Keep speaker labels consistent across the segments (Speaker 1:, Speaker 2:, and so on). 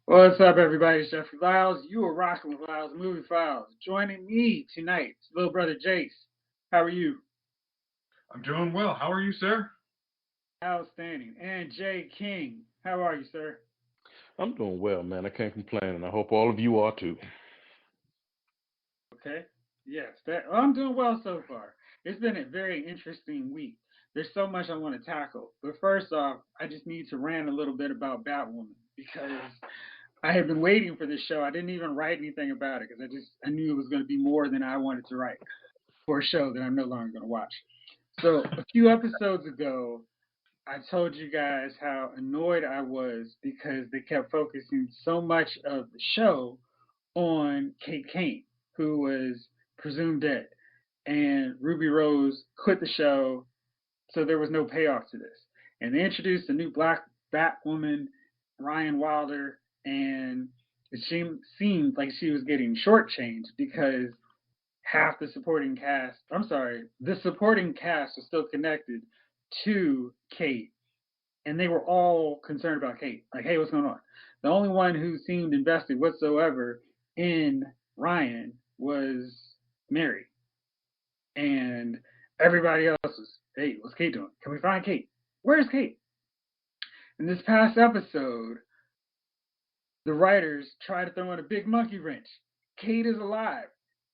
Speaker 1: What's up, everybody? It's Jeffrey Lyles. You are rocking with Lyles Movie Files. Joining me tonight, is little brother Jayce. How are you?
Speaker 2: I'm doing well. How are you, sir?
Speaker 1: Outstanding. And Jay King. How are you, sir?
Speaker 3: I'm doing well, man. I can't complain, and I hope all of you are too.
Speaker 1: Okay. Yes, I'm doing well so far. It's been a very interesting week. There's so much I want to tackle. But first off, I just need to rant a little bit about Batwoman because I had been waiting for this show. I didn't even write anything about it because I knew it was going to be more than I wanted to write for a show that I'm no longer going to watch. So a few episodes ago, I told you guys how annoyed I was because they kept focusing so much of the show on Kate Kane, who was presumed dead. And Ruby Rose quit the show, so there was no payoff to this. And they introduced a new black Batwoman, Ryan Wilder, and seemed like she was getting shortchanged because half the supporting cast, I'm sorry, the supporting cast was still connected to Kate, and they were all concerned about Kate. Like, hey, what's going on? The only one who seemed invested whatsoever in Ryan was Mary, and everybody else was, hey, what's Kate doing? Can we find Kate? Where's Kate? In this past episode, the writers tried to throw in a big monkey wrench. Kate is alive,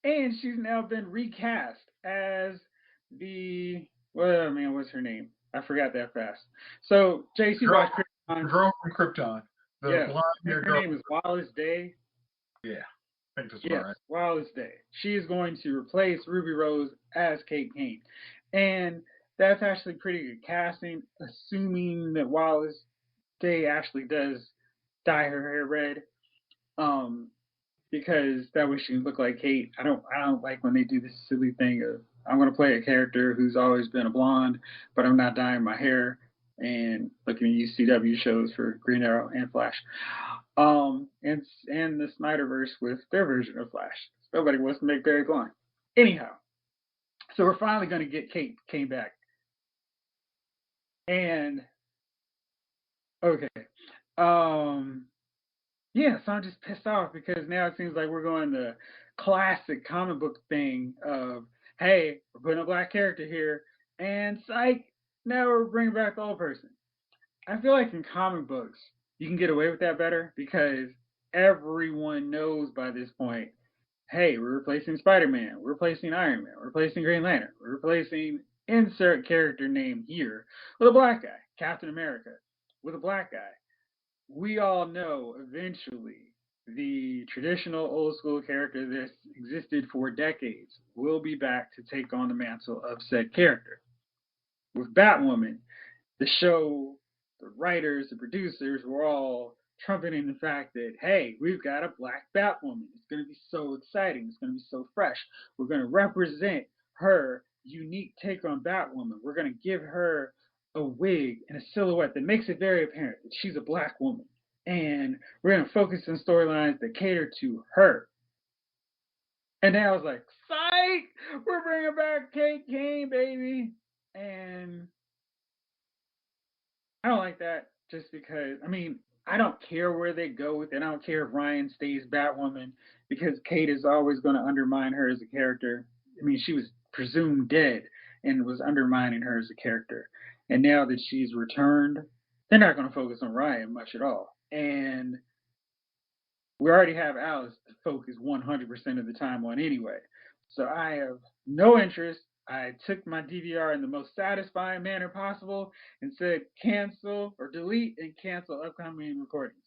Speaker 1: and she's now been recast as the well, man, what's her name? I forgot that fast. So, Jace, you
Speaker 2: Girl,
Speaker 1: watch
Speaker 2: the
Speaker 1: Krypton.
Speaker 2: girl from Krypton, the
Speaker 1: Yeah,
Speaker 2: blonde
Speaker 1: I think
Speaker 2: haired
Speaker 1: her
Speaker 2: girl.
Speaker 1: name is Wallace Day.
Speaker 2: Yeah, I think that's about
Speaker 1: Yes,
Speaker 2: right.
Speaker 1: Wallace Day. She is going to replace Ruby Rose as Kate Kane, and that's actually pretty good casting, assuming that Wallace Day actually does dye her hair red. Um, because that way she can look like Kate. I don't like when they do this silly thing of I'm gonna play a character who's always been a blonde, but I'm not dyeing my hair and looking at UCW shows for Green Arrow and Flash. And the Snyderverse with their version of Flash. Nobody wants to make Barry blonde. Anyhow, so we're finally gonna get Kate came back. And okay. Um Yeah, so I'm just pissed off because now it seems like we're going the classic comic book thing of, hey, we're putting a black character here, and psych, now we're bringing back the old person. I feel like in comic books, you can get away with that better because everyone knows by this point, hey, we're replacing Spider Man, we're replacing Iron Man, we're replacing Green Lantern, we're replacing insert character name here with a black guy, Captain America, with a black guy. We all know eventually the traditional old school character that existed for decades will be back to take on the mantle of said character. With Batwoman, the show, the writers, the producers were all trumpeting the fact that, hey, we've got a black Batwoman. It's going to be so exciting. It's going to be so fresh. We're going to represent her unique take on Batwoman. We're going to give her a wig and a silhouette that makes it very apparent that she's a black woman. And we're going to focus on storylines that cater to her. And then I was like, psych! We're bringing back Kate Kane, baby. And I don't like that just because, I mean, I don't care where they go with it. I don't care if Ryan stays Batwoman because Kate is always going to undermine her as a character. I mean, she was presumed dead and was undermining her as a character. And now that she's returned, they're not going to focus on Ryan much at all. And we already have Alice to focus 100% of the time on anyway. So I have no interest. I took my DVR in the most satisfying manner possible and said cancel or delete and cancel upcoming recordings.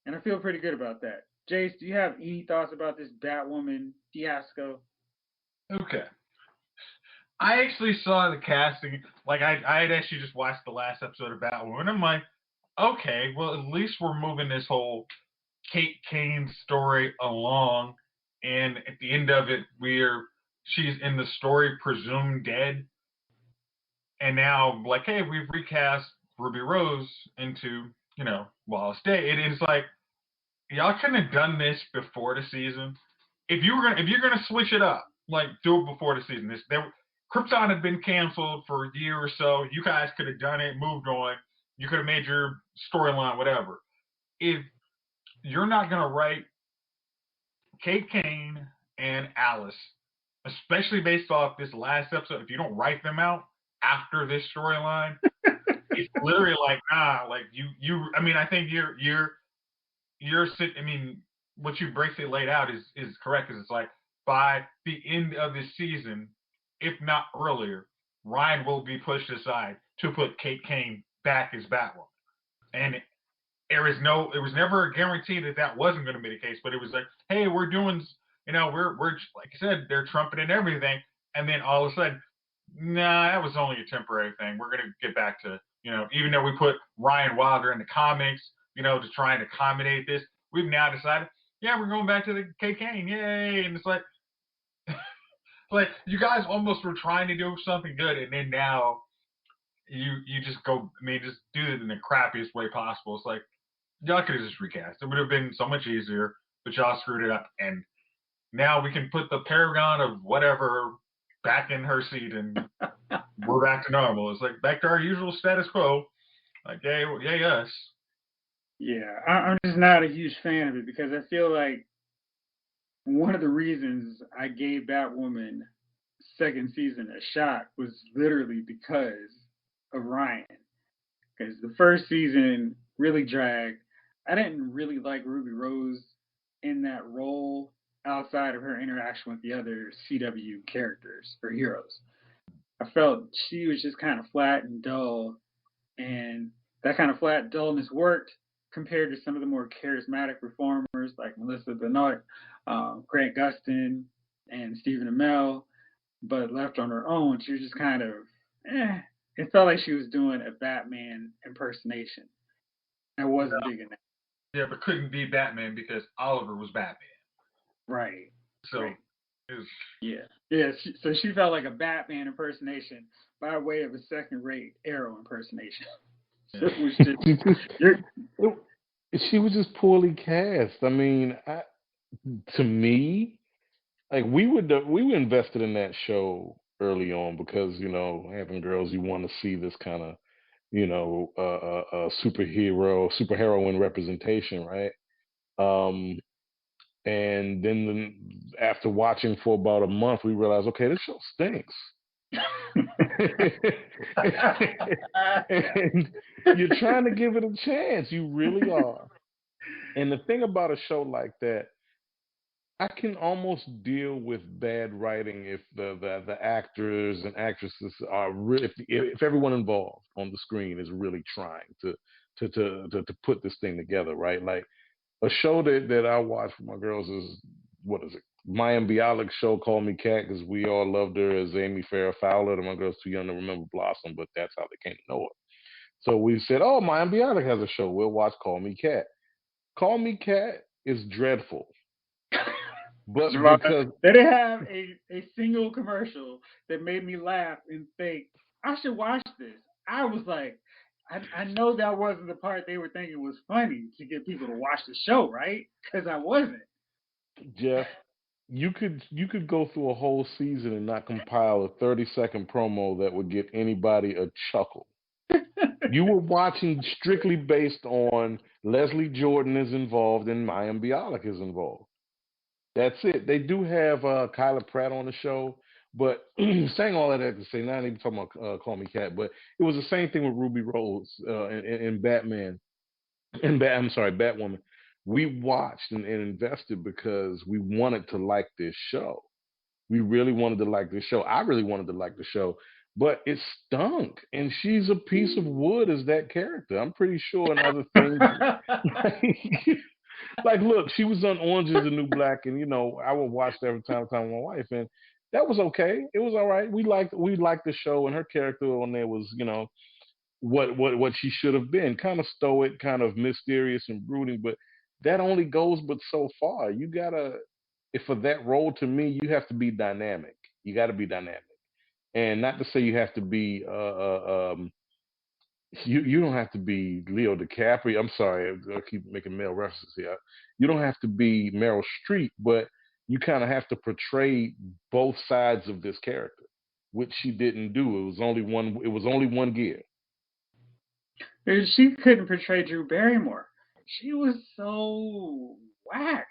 Speaker 1: And I feel pretty good about that. Jace, do you have any thoughts about this Batwoman fiasco?
Speaker 2: Okay. I actually saw the casting. Like, I had actually just watched the last episode of Batwoman. And I'm like, okay, well, at least we're moving this whole Kate Kane story along. And at the end of it, she's in the story presumed dead. And now, like, hey, we've recast Ruby Rose into, Wallace Day. It is like, y'all couldn't have done this before the season. If you're gonna switch it up, like do it before the season. Krypton had been canceled for a year or so. You guys could have done it, moved on. You could have made your storyline whatever. If you're not gonna write Kate Kane and Alice, especially based off this last episode. If you don't write them out after this storyline, it's literally like, nah, like you. I mean, I think you're I mean, what you basically laid out is correct. Because it's like by the end of this season, if not earlier, Ryan will be pushed aside to put Kate Kane back as Batwoman, and it was never a guarantee that that wasn't going to be the case. But it was like, hey, we're doing, we're like I said, they're trumpeting everything, and then all of a sudden, nah, that was only a temporary thing. We're going to get back to, even though we put Ryan Wilder in the comics, to try and accommodate this, we've now decided, yeah, we're going back to the Kate Kane, yay! And it's like you guys almost were trying to do something good, and then now you just go, I mean, just do it in the crappiest way possible. It's like y'all could have just recast. It would have been so much easier, but y'all screwed it up, and now we can put the paragon of whatever back in her seat, and we're back to normal. It's like back to our usual status quo. Like, yay us.
Speaker 1: Yeah, I'm just not a huge fan of it because I feel like one of the reasons I gave Batwoman second season a shot was literally because of Ryan. Because the first season really dragged. I didn't really like Ruby Rose in that role outside of her interaction with the other CW characters or heroes. I felt she was just kind of flat and dull, and that kind of flat dullness worked compared to some of the more charismatic performers like Melissa Benoist, Grant Gustin, and Stephen Amell. But left on her own, she was just kind of, it felt like she was doing a Batman impersonation. I wasn't digging that.
Speaker 2: Yeah, but couldn't be Batman because Oliver was Batman.
Speaker 1: Right.
Speaker 2: So,
Speaker 1: right.
Speaker 2: It was...
Speaker 1: Yeah. So she felt like a Batman impersonation by way of a second-rate Arrow impersonation. So it was just,
Speaker 3: she was just poorly cast. I mean, to me, like we were invested in that show early on because having girls, you want to see this kind of superheroine representation, right? And then after watching for about a month, we realized, okay, this show stinks. And you're trying to give it a chance. You really are. And the thing about a show like that, I can almost deal with bad writing if the actors and actresses are really, if everyone involved on the screen is really trying to put this thing together, right? Like a show that I watch for my girls is, what is it? Mayim Bialik's show, Call Me Kat, because we all loved her as Amy Farrah Fowler. And my girls too young to remember Blossom, but that's how they came to know her. So we said, oh, Mayim Bialik has a show. We'll watch Call Me Kat. Call Me Kat is dreadful. But because
Speaker 1: they didn't have a single commercial that made me laugh and think, I should watch this. I was like, I know that wasn't the part they were thinking was funny to get people to watch the show, right? Because I wasn't.
Speaker 3: Jeff, you could go through a whole season and not compile a 30-second promo that would get anybody a chuckle. You were watching strictly based on Leslie Jordan is involved and Mayim Bialik is involved. That's it. They do have Kyla Pratt on the show, but saying all of that to say, not even talking about Call Me Kat, but it was the same thing with Ruby Rose in Batman. I'm sorry, Batwoman. We watched and invested because we wanted to like this show. We really wanted to like this show. I really wanted to like the show, but it stunk. And she's a piece of wood as that character. I'm pretty sure in other things. Like, look, she was on Orange is the New Black, and I would watch that every time with my wife, and that was okay. It was all right. We liked the show, and her character on there was, what she should have been, kind of stoic, kind of mysterious and brooding, but that only goes but so far. You gotta, if for that role, to me, you have to be dynamic. You got to be dynamic, and not to say you have to be you don't have to be Leo DiCaprio. I'm sorry, I keep making male references here. You don't have to be Meryl Streep, but you kind of have to portray both sides of this character, which she didn't do. It was only one. It was only one gear.
Speaker 1: She couldn't portray Drew Barrymore. she was so whack.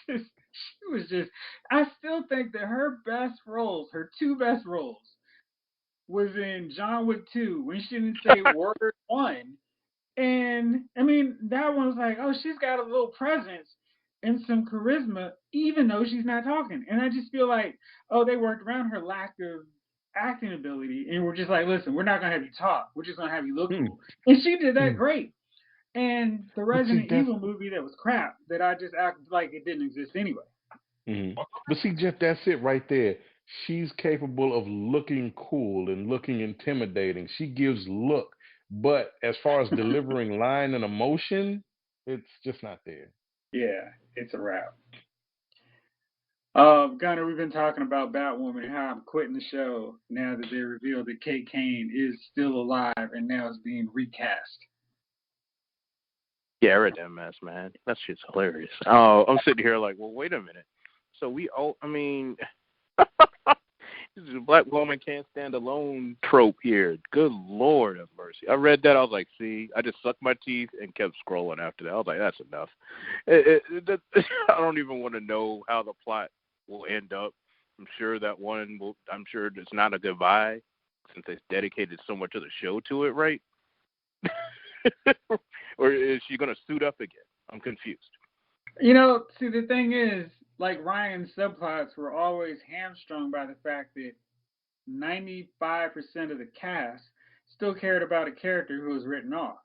Speaker 1: She was just. I still think that her best roles, her two best roles, was in John Wick 2 when she didn't say word one. And I mean, that one was like, oh, she's got a little presence and some charisma, even though she's not talking. And I just feel like, oh, they worked around her lack of acting ability and we're just like, listen, we're not gonna have you talk. We're just gonna have you look
Speaker 3: Mm,
Speaker 1: cool. And she did that
Speaker 3: mm.
Speaker 1: great. And the
Speaker 3: But see,
Speaker 1: Resident
Speaker 3: that's
Speaker 1: Evil movie that was crap that I just acted like it didn't exist anyway.
Speaker 3: But see, Jeff, that's it right there. She's capable of looking cool and looking intimidating. She gives look, but as far as delivering line and emotion, it's just not there.
Speaker 1: Yeah, it's a wrap. Gunner, we've been talking about Batwoman and how I'm quitting the show now that they revealed that Kate Kane is still alive and now is being recast.
Speaker 4: Yeah, I read that mess, man. That shit's hilarious. Oh, I'm sitting here like, well, wait a minute. So I mean, this is a black woman can't stand alone trope here. Good Lord have mercy. I read that. I was like, see, I just sucked my teeth and kept scrolling after that. I was like, that's enough. I don't even want to know how the plot will end up. I'm sure it's not a goodbye since they dedicated so much of the show to it, right? Or is she going to suit up again? I'm confused.
Speaker 1: You know, see, the thing is, like Ryan's subplots were always hamstrung by the fact that 95% of the cast still cared about a character who was written off.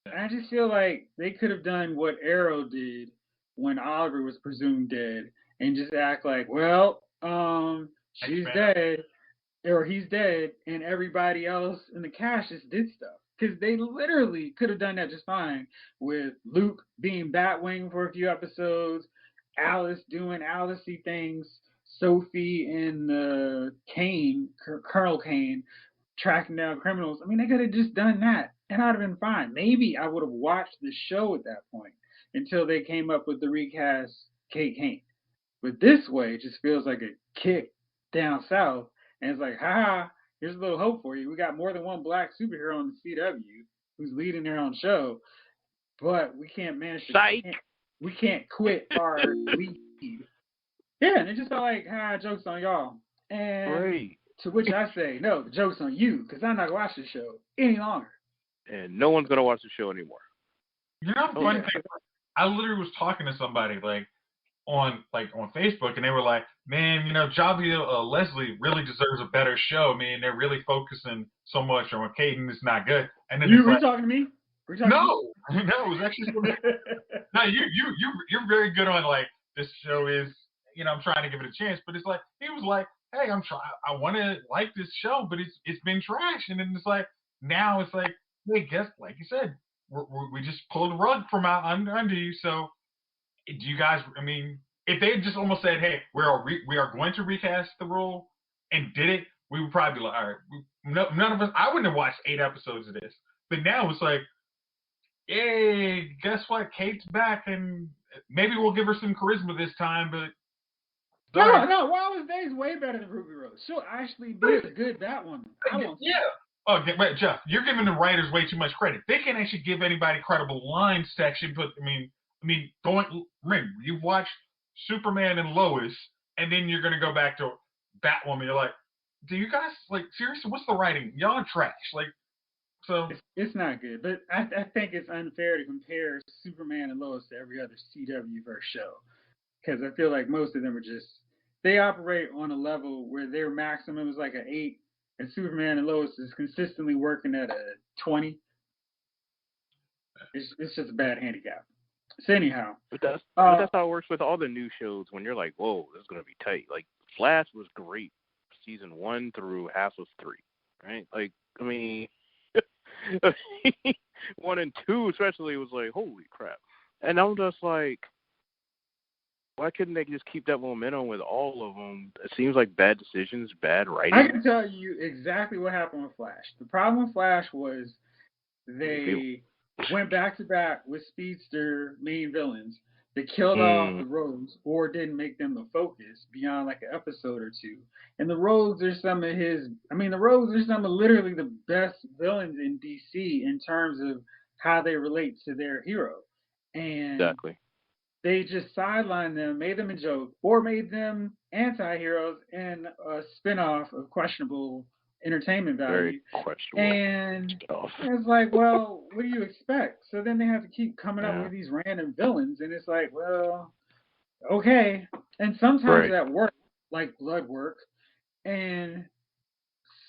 Speaker 1: And I just feel like they could have done what Arrow did when Oliver was presumed dead and just act like, well, she's dead or he's dead, and everybody else in the cast just did stuff. Because they literally could have done that just fine with Luke being Batwing for a few episodes, Alice doing Alicey things, Sophie and Kane, Colonel Kane, tracking down criminals. I mean, they could have just done that, and I'd have been fine. Maybe I would have watched the show at that point until they came up with the recast Kate Kane. But this way, it just feels like a kick down south, and it's like, ha, here's a little hope for you. We got more than one black superhero on the CW who's leading their own show, but we can't manage to. We can't quit our lead. Yeah, and it just felt like, jokes on y'all. And
Speaker 4: Great.
Speaker 1: to which I say, no, the joke's on you, because I'm not going to watch the show any longer.
Speaker 4: And no one's going to watch the show anymore.
Speaker 2: You know, the funny thing, I literally was talking to somebody on Facebook, and they were like, man, you know, Javier Leslie really deserves a better show. I mean, they're really focusing so much on Caden is not good. And then
Speaker 1: were you talking to me?
Speaker 2: No, it was actually no. You're very good on like this show is. You know, I'm trying to give it a chance, but it's like he was like, hey, I want to like this show, but it's been trash, and then it's like now it's like, hey, guess like you said, we just pulled the rug from out under you. So do you guys? I mean, if they had just almost said, hey, we are going to recast the role and did it, we would probably be like, all right, none of us. I wouldn't have watched 8 episodes of this, but now it's like, hey, guess what? Kate's back, and maybe we'll give her some charisma this time, but.
Speaker 1: No, Wallace Day's way better than Ruby Rose. She'll actually be a good Batwoman.
Speaker 2: Yeah. Oh, wait, Jeff, you're giving the writers way too much credit. They can't actually give anybody credible line section. But I mean, you've watched Superman and Lois, and then you're gonna go back to Batwoman. You're like, do you guys like seriously? What's the writing? Y'all are trash. Like, so
Speaker 1: it's not good. But I think it's unfair to compare Superman and Lois to every other CW verse show, because I feel like most of them are just. They operate on a level where their maximum is like an 8, and Superman and Lois is consistently working at a 20. It's just a bad handicap. So anyhow.
Speaker 4: But that's how it works with all the new shows when you're like, whoa, this is going to be tight. Like, Flash was great season 1 through half of 3, right? Like, I mean, 1 and 2 especially was like, holy crap. And I'm just like, why couldn't they just keep that momentum with all of them? It seems like bad decisions, bad writing.
Speaker 1: I can tell you exactly what happened with Flash. The problem with Flash was they went back to back with speedster main villains that killed off the Rogues or didn't make them the focus beyond like an episode or two. And the Rogues are some of literally the best villains in DC in terms of how they relate to their hero. And
Speaker 4: Exactly.
Speaker 1: they just sidelined them, made them a joke, or made them anti-heroes in a spin-off of questionable entertainment
Speaker 4: Very
Speaker 1: value.
Speaker 4: questionable
Speaker 1: And
Speaker 4: stuff.
Speaker 1: it's like, well, what do you expect? So then they have to keep coming up
Speaker 4: Yeah.
Speaker 1: with these random villains, and it's like, well, okay. And sometimes
Speaker 4: Right.
Speaker 1: that works, like blood work, and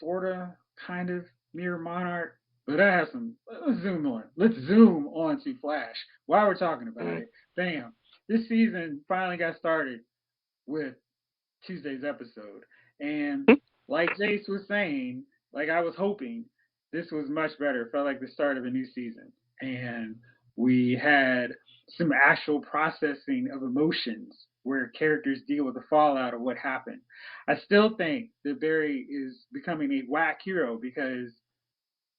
Speaker 1: sorta, kind of Mirror Monarch. But that has some. Let's zoom on. Let's zoom on to Flash. While we're talking about
Speaker 4: Mm.
Speaker 1: it, bam! This season finally got started with Tuesday's episode, and like Jayce was saying, like I was hoping, this was much better. It felt like the start of a new season, and we had some actual processing of emotions where characters deal with the fallout of what happened. I still think that Barry is becoming a whack hero because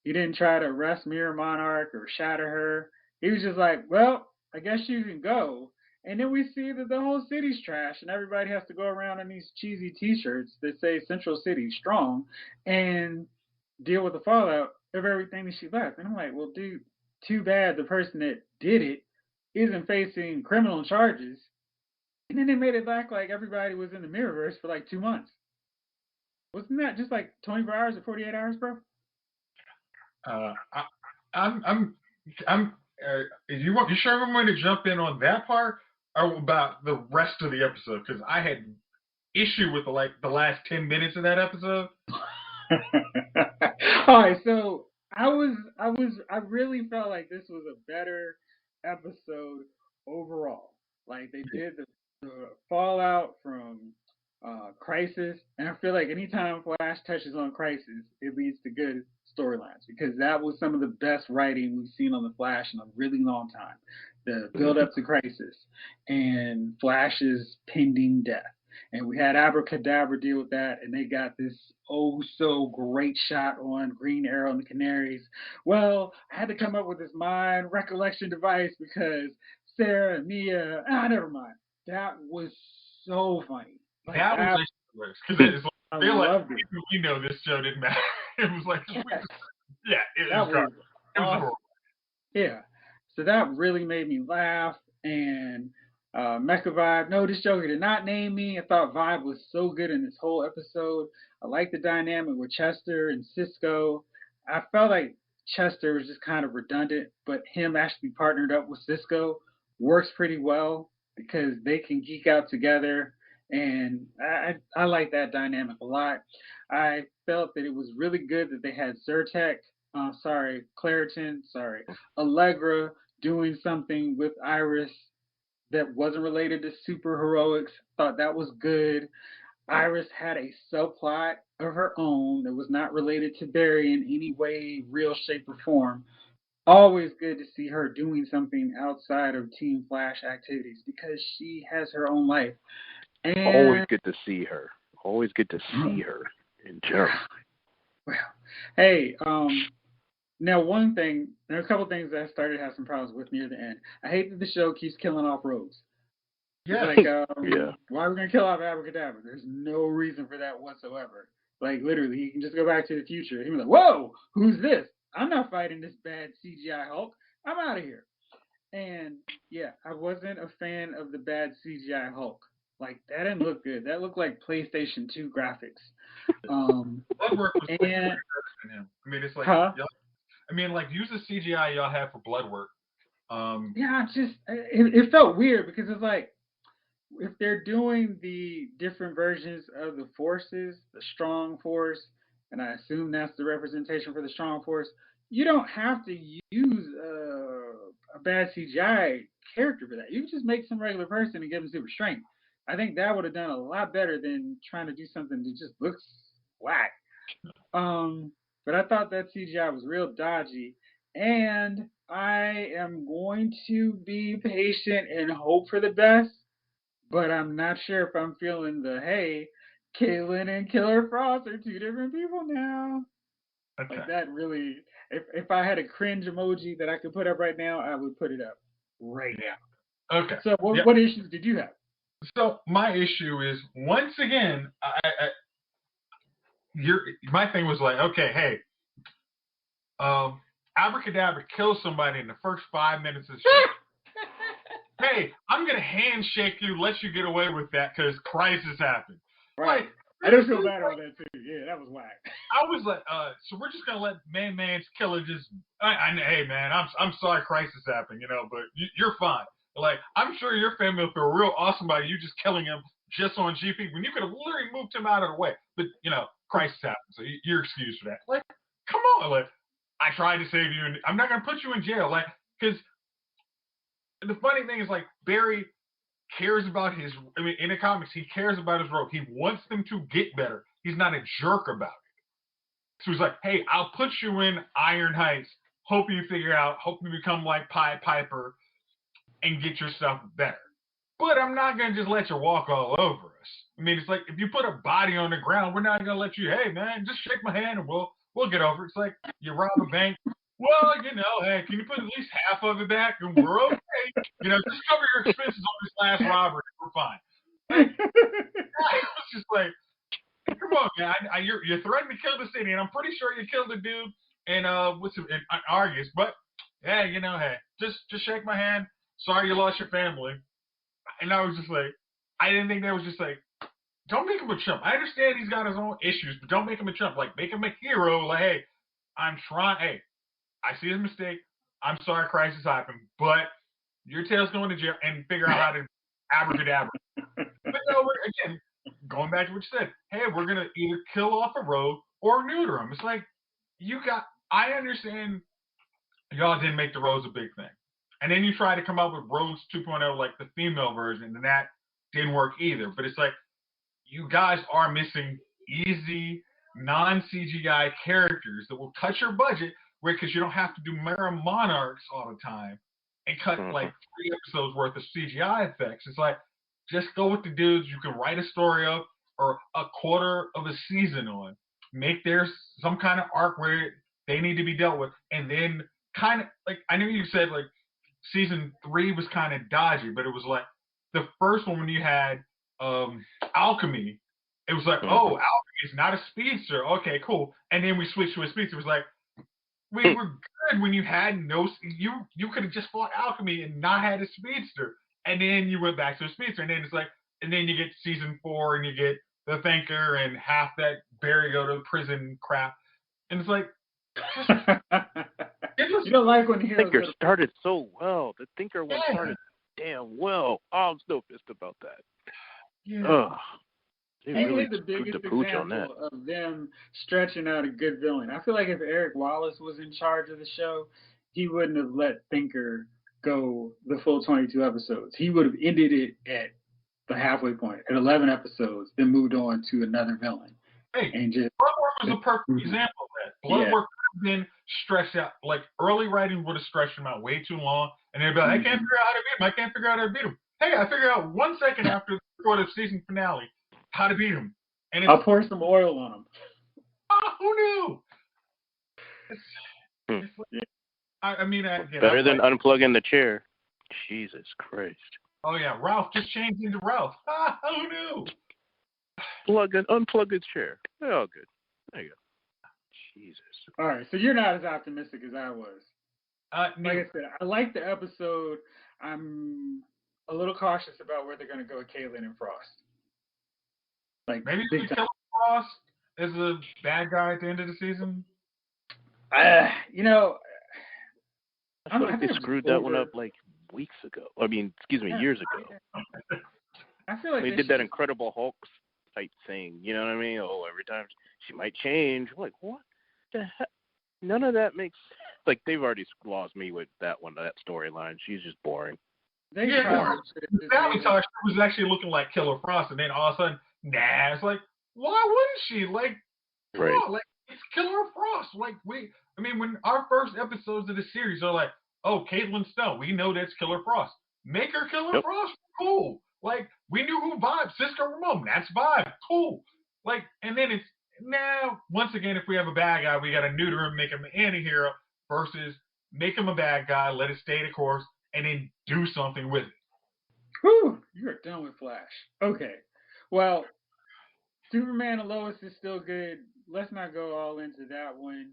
Speaker 1: he didn't try to arrest Mirror Monarch or shatter her. He was just like, well, I guess you can go. And then we see that the whole city's trash and everybody has to go around in these cheesy t-shirts that say Central City Strong and deal with the fallout of everything that she left. And I'm like, well, dude, too bad the person that did it isn't facing criminal charges. And then they made it back like everybody was in the Mirrorverse for like 2 months. Wasn't that just like 24 hours or 48 hours, bro?
Speaker 2: I, I'm. You sure I'm going to jump in on that part or about the rest of the episode? Because I had issue with the last 10 minutes of that episode.
Speaker 1: All right, so I really felt like this was a better episode overall. Like they did the fallout from Crisis, and I feel like anytime Flash touches on Crisis, it leads to good storylines because that was some of the best writing we've seen on the Flash in a really long time. The build up to Crisis and Flash's pending death. And we had Abracadabra deal with that, and they got this oh so great shot on Green Arrow and the Canaries. Well, I had to come up with this mind recollection device because Sarah and Mia, never mind. That was so funny. Like
Speaker 2: That
Speaker 1: that,
Speaker 2: was because it's like,
Speaker 1: I
Speaker 2: they're like,
Speaker 1: loved it.
Speaker 2: we know this show didn't matter. It was like,
Speaker 1: Yes,
Speaker 2: yeah, it
Speaker 1: that
Speaker 2: was
Speaker 1: was
Speaker 2: garbage. It was
Speaker 1: awesome.
Speaker 2: horrible.
Speaker 1: Yeah. So that really made me laugh. And Mecha Vibe, no, this Joker did not name me. I thought Vibe was so good in this whole episode. I liked the dynamic with Chester and Cisco. I felt like Chester was just kind of redundant, but him actually partnered up with Cisco works pretty well because they can geek out together. And I like that dynamic a lot. I felt that it was really good that they had Zyrtec, Claritin, Allegra doing something with Iris that wasn't related to super heroics. Thought that was good. Iris had a subplot of her own that was not related to Barry in any way, real shape, or form. Always good to see her doing something outside of Team Flash activities because she has her own life. And
Speaker 4: Always good to see her. Always good to see her in general.
Speaker 1: Well, hey, now one thing, there are a couple things that I started to have some problems with near the end. I hate that the show keeps killing off rogues.
Speaker 2: Yeah.
Speaker 1: Like,
Speaker 4: Yeah.
Speaker 1: why are we gonna kill off Abracadabra? There's no reason for that whatsoever. Like, literally, he can just go back to the future. He'd be like, "Whoa, who's this? I'm not fighting this bad CGI Hulk. I'm out of here." And yeah, I wasn't a fan of the bad CGI Hulk. Like, that didn't look good. That looked like PlayStation 2 graphics.
Speaker 2: Bloodwork was way
Speaker 1: And
Speaker 2: better than him. I mean, it's like,
Speaker 1: huh?
Speaker 2: I mean, like, use the CGI y'all have for Bloodwork.
Speaker 1: Yeah, it felt weird because it's like if they're doing the different versions of the forces, the strong force, and I assume that's the representation for the strong force, you don't have to use a bad CGI character for that. You can just make some regular person and give them super strength. I think that would have done a lot better than trying to do something that just looks whack. But I thought that CGI was real dodgy, and I am going to be patient and hope for the best, but I'm not sure if I'm feeling the hey, Caitlin and Killer Frost are two different people now.
Speaker 2: Okay.
Speaker 1: Like that really, if I had a cringe emoji that I could put up right now, I would put it up right now.
Speaker 2: Okay.
Speaker 1: So what issues did you have?
Speaker 2: So my issue is once again, my thing was like, okay, hey, Abracadabra kills somebody in the first 5 minutes of the show. hey, I'm gonna handshake you, let you get away with that because crisis happened.
Speaker 1: Right.
Speaker 2: Like,
Speaker 1: I do feel bad about that too. Yeah, that was whack.
Speaker 2: I was like, so we're just gonna let man's killer just. Hey man, I'm sorry, crisis happened, but you're fine. Like, I'm sure your family will feel real awesome about you just killing him just on GP when you could have literally moved him out of the way. But crisis happened, so you're excused for that. Like, come on, like, I tried to save you, and I'm not gonna put you in jail, like, because the funny thing is, like, Barry cares about in the comics, he cares about his rogue. He wants them to get better. He's not a jerk about it. So he's like, hey, I'll put you in Iron Heights. Hope you become like Pied Piper and get your stuff better. But I'm not going to just let you walk all over us. I mean, it's like, if you put a body on the ground, we're not going to let you, hey, man, just shake my hand and we'll get over it. It's like, you rob a bank. Well, hey, can you put at least half of it back? And we're okay. Just cover your expenses on this last robbery. We're fine. Like, I was just like, come on, man. You're threatening to kill the city, and I'm pretty sure you killed a dude in Argus. But yeah, hey, just shake my hand. Sorry you lost your family. And I was just like, I didn't think that was just like, don't make him a chump. I understand he's got his own issues, but don't make him a chump. Like, make him a hero. Like, hey, I'm trying. Hey, I see his mistake. I'm sorry, crisis happened, but your tail's going to jail and figure out how to abracadabra. But no, again, going back to what you said, hey, we're going to either kill off a rogue or neuter him. It's like, I understand y'all didn't make the rogues a big thing. And then you try to come up with Rogues 2.0, like the female version, and that didn't work either. But it's like, you guys are missing easy, non-CGI characters that will cut your budget, because you don't have to do Mara Monarchs all the time and cut like 3 episodes worth of CGI effects. It's like, just go with the dudes you can write a story of or a quarter of a season on. Make there some kind of arc where they need to be dealt with. And then kind of, like, I know you said, like, season 3 was kind of dodgy, but it was like the first one when you had Alchemy, it was like, oh, Alchemy is not a speedster. Okay, cool. And then we switched to a speedster. It was like, we were good when you had you could have just fought Alchemy and not had a speedster. And then you went back to a speedster. And then it's like, and then you get season 4 and you get the Thinker and half that Barry go to prison crap. And it's like,
Speaker 1: you don't like when the heroes
Speaker 4: Thinker started so well. The Thinker one started damn well. Oh, I'm still pissed about that.
Speaker 2: Yeah.
Speaker 1: He is the biggest example of them stretching out a good villain. I feel like if Eric Wallace was in charge of the show, he wouldn't have let Thinker go the full 22 episodes. He would have ended it at the halfway point, at 11 episodes, then moved on to another villain.
Speaker 2: Hey,
Speaker 1: and just
Speaker 2: Bloodwork was a perfect example of that. Bloodwork could have been stretched out. Like, early writing would have stretched him out way too long, and they'd be like, I can't figure out how to beat him. I can't figure out how to beat him. Hey, I figured out 1 second after the record of season finale how to beat him. And
Speaker 1: I'll pour some oil on him.
Speaker 2: Oh, who knew? I mean,
Speaker 4: better than unplugging the chair. Jesus Christ.
Speaker 2: Oh yeah, Ralph just changed into Ralph. Who knew?
Speaker 4: Unplug the chair. Oh, good. There you go. Jesus.
Speaker 1: All right, so you're not as optimistic as I was.
Speaker 2: No.
Speaker 1: Like I said, I like the episode. I'm a little cautious about where they're going to go with Caitlin and Frost. Like,
Speaker 2: maybe we kill Frost as a bad guy at the end of the season.
Speaker 1: I
Speaker 4: feel like they screwed that one up like weeks ago. I mean, years ago.
Speaker 1: I feel like
Speaker 4: they did that Incredible Hulk type thing. You know what I mean? Oh, every time she might change. I'm like, what the heck? None of that makes like they've already lost me with that one. That storyline. She's just boring.
Speaker 1: They
Speaker 2: Sally talk, she was actually looking like Killer Frost, and then all of a sudden, nah, it's like, why wouldn't she? Like, come on, like, it's Killer Frost. Like, when our first episodes of the series are like, oh, Caitlin Stone, we know that's Killer Frost. Make her Killer Frost, cool. Like, we knew who Vibe, Cisco Ramon, that's Vibe, cool. Like, and then it's, now, once again, if we have a bad guy, we got to neuter him, make him an anti-hero, versus make him a bad guy, let it stay the course, and then do something with it.
Speaker 1: Whew, you're done with Flash. Okay. Well, Superman and Lois is still good. Let's not go all into that one.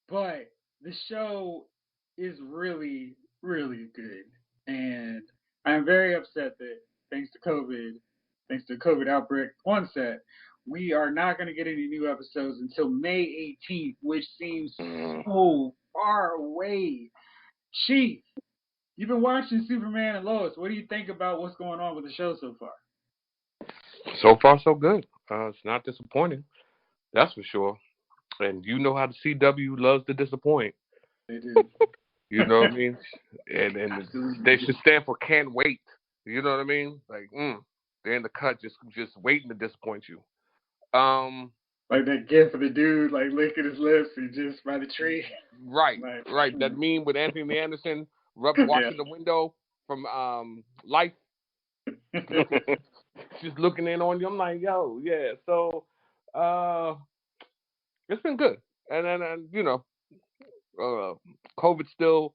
Speaker 1: But the show is really, really good. And I am very upset that thanks to COVID outbreak on set, we are not going to get any new episodes until May 18th, which seems so far away. Chief, you've been watching Superman and Lois. What do you think about what's going on with the show so far?
Speaker 5: So far, so good. It's not disappointing. That's for sure. And you know how the CW loves to disappoint.
Speaker 1: They do.
Speaker 5: You know what I mean? And they should stand for can't wait. You know what I mean? Like, they're in the cut just waiting to disappoint you.
Speaker 1: Like that gif of the dude like licking his lips and just by the tree.
Speaker 5: Right,
Speaker 1: Like,
Speaker 5: right. That meme with Anthony Anderson watching the window from Life, just looking in on you. I'm like, yo, yeah. So, it's been good, and you know, COVID's still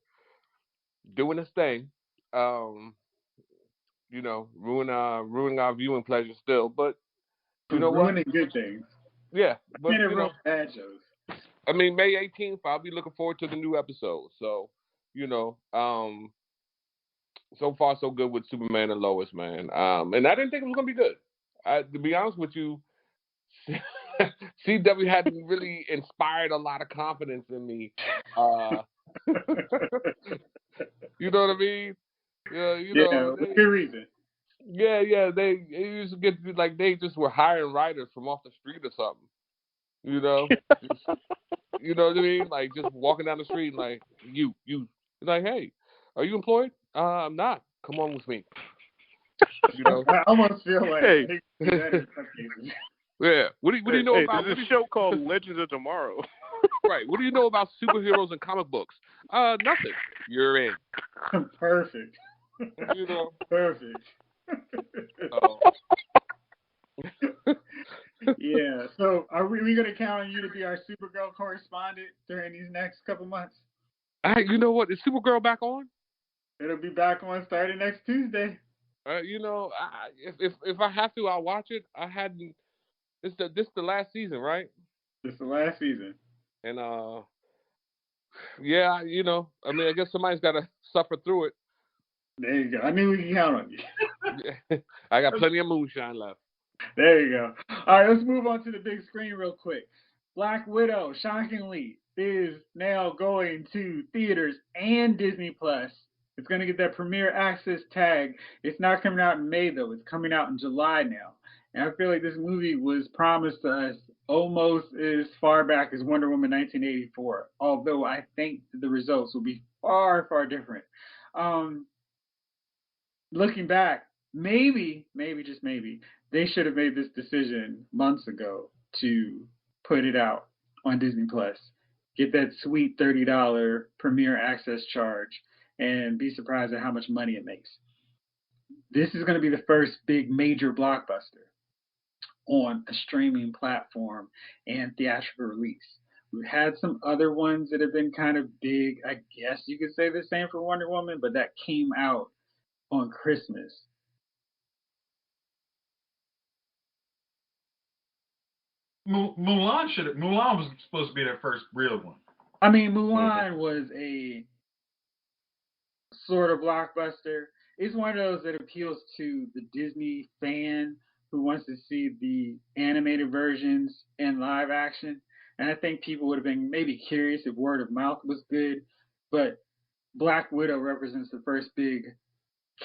Speaker 5: doing its thing. You know, ruining our viewing pleasure still, but you know
Speaker 1: ruining
Speaker 5: what?
Speaker 1: good things.
Speaker 5: Yeah, but
Speaker 1: Can't
Speaker 5: you know,
Speaker 1: bad shows.
Speaker 5: I mean, May 18th, I'll be looking forward to the new episode. So, you know, so far so good with Superman and Lois, man. And I didn't think it was gonna be good. To be honest with you, CW hadn't really inspired a lot of confidence in me. You know what I mean? Yeah, you know.
Speaker 1: With good reason.
Speaker 5: Yeah. They used to get like they just were hiring writers from off the street or something. You know, you know what I mean? Like just walking down the street and like you, like, hey, are you employed? I'm not. Come on with me. You know,
Speaker 1: I almost feel like
Speaker 4: Hey.
Speaker 5: yeah. What do you know about?
Speaker 4: There's a show called Legends of Tomorrow.
Speaker 5: Right. What do you know about superheroes and comic books? Nothing. You're in.
Speaker 1: Perfect.
Speaker 5: You know.
Speaker 1: Perfect. Yeah. So are we going to count on you to be our Supergirl correspondent during these next couple months?
Speaker 5: You know what? Is Supergirl back on?
Speaker 1: It'll be back on starting next Tuesday.
Speaker 5: You know, if I have to, I'll watch it. I hadn't. This the last season, right?
Speaker 1: This is the last season.
Speaker 5: And yeah, you know, I mean, I guess somebody's got to suffer through it.
Speaker 1: There you go. I knew we could count on you.
Speaker 5: I got plenty of moonshine left.
Speaker 1: There you go. All right, let's move on to the big screen real quick. Black Widow, shockingly, is now going to theaters and Disney Plus. It's going to get that premiere access tag. It's not coming out in May, though. It's coming out in July now. And I feel like this movie was promised to us almost as far back as Wonder Woman 1984, although I think the results will be far, far different. Looking back, maybe, just maybe, they should have made this decision months ago to put it out on Disney Plus. Get that sweet $30 premiere access charge and be surprised at how much money it makes. This is going to be the first big major blockbuster on a streaming platform and theatrical release. We've had some other ones that have been kind of big. I guess you could say the same for Wonder Woman, but that came out on Christmas.
Speaker 2: Mulan was supposed to be their first real one.
Speaker 1: I mean, Mulan was a sort of blockbuster. It's one of those that appeals to the Disney fan who wants to see the animated versions in live action. And I think people would have been maybe curious if word of mouth was good. But Black Widow represents the first big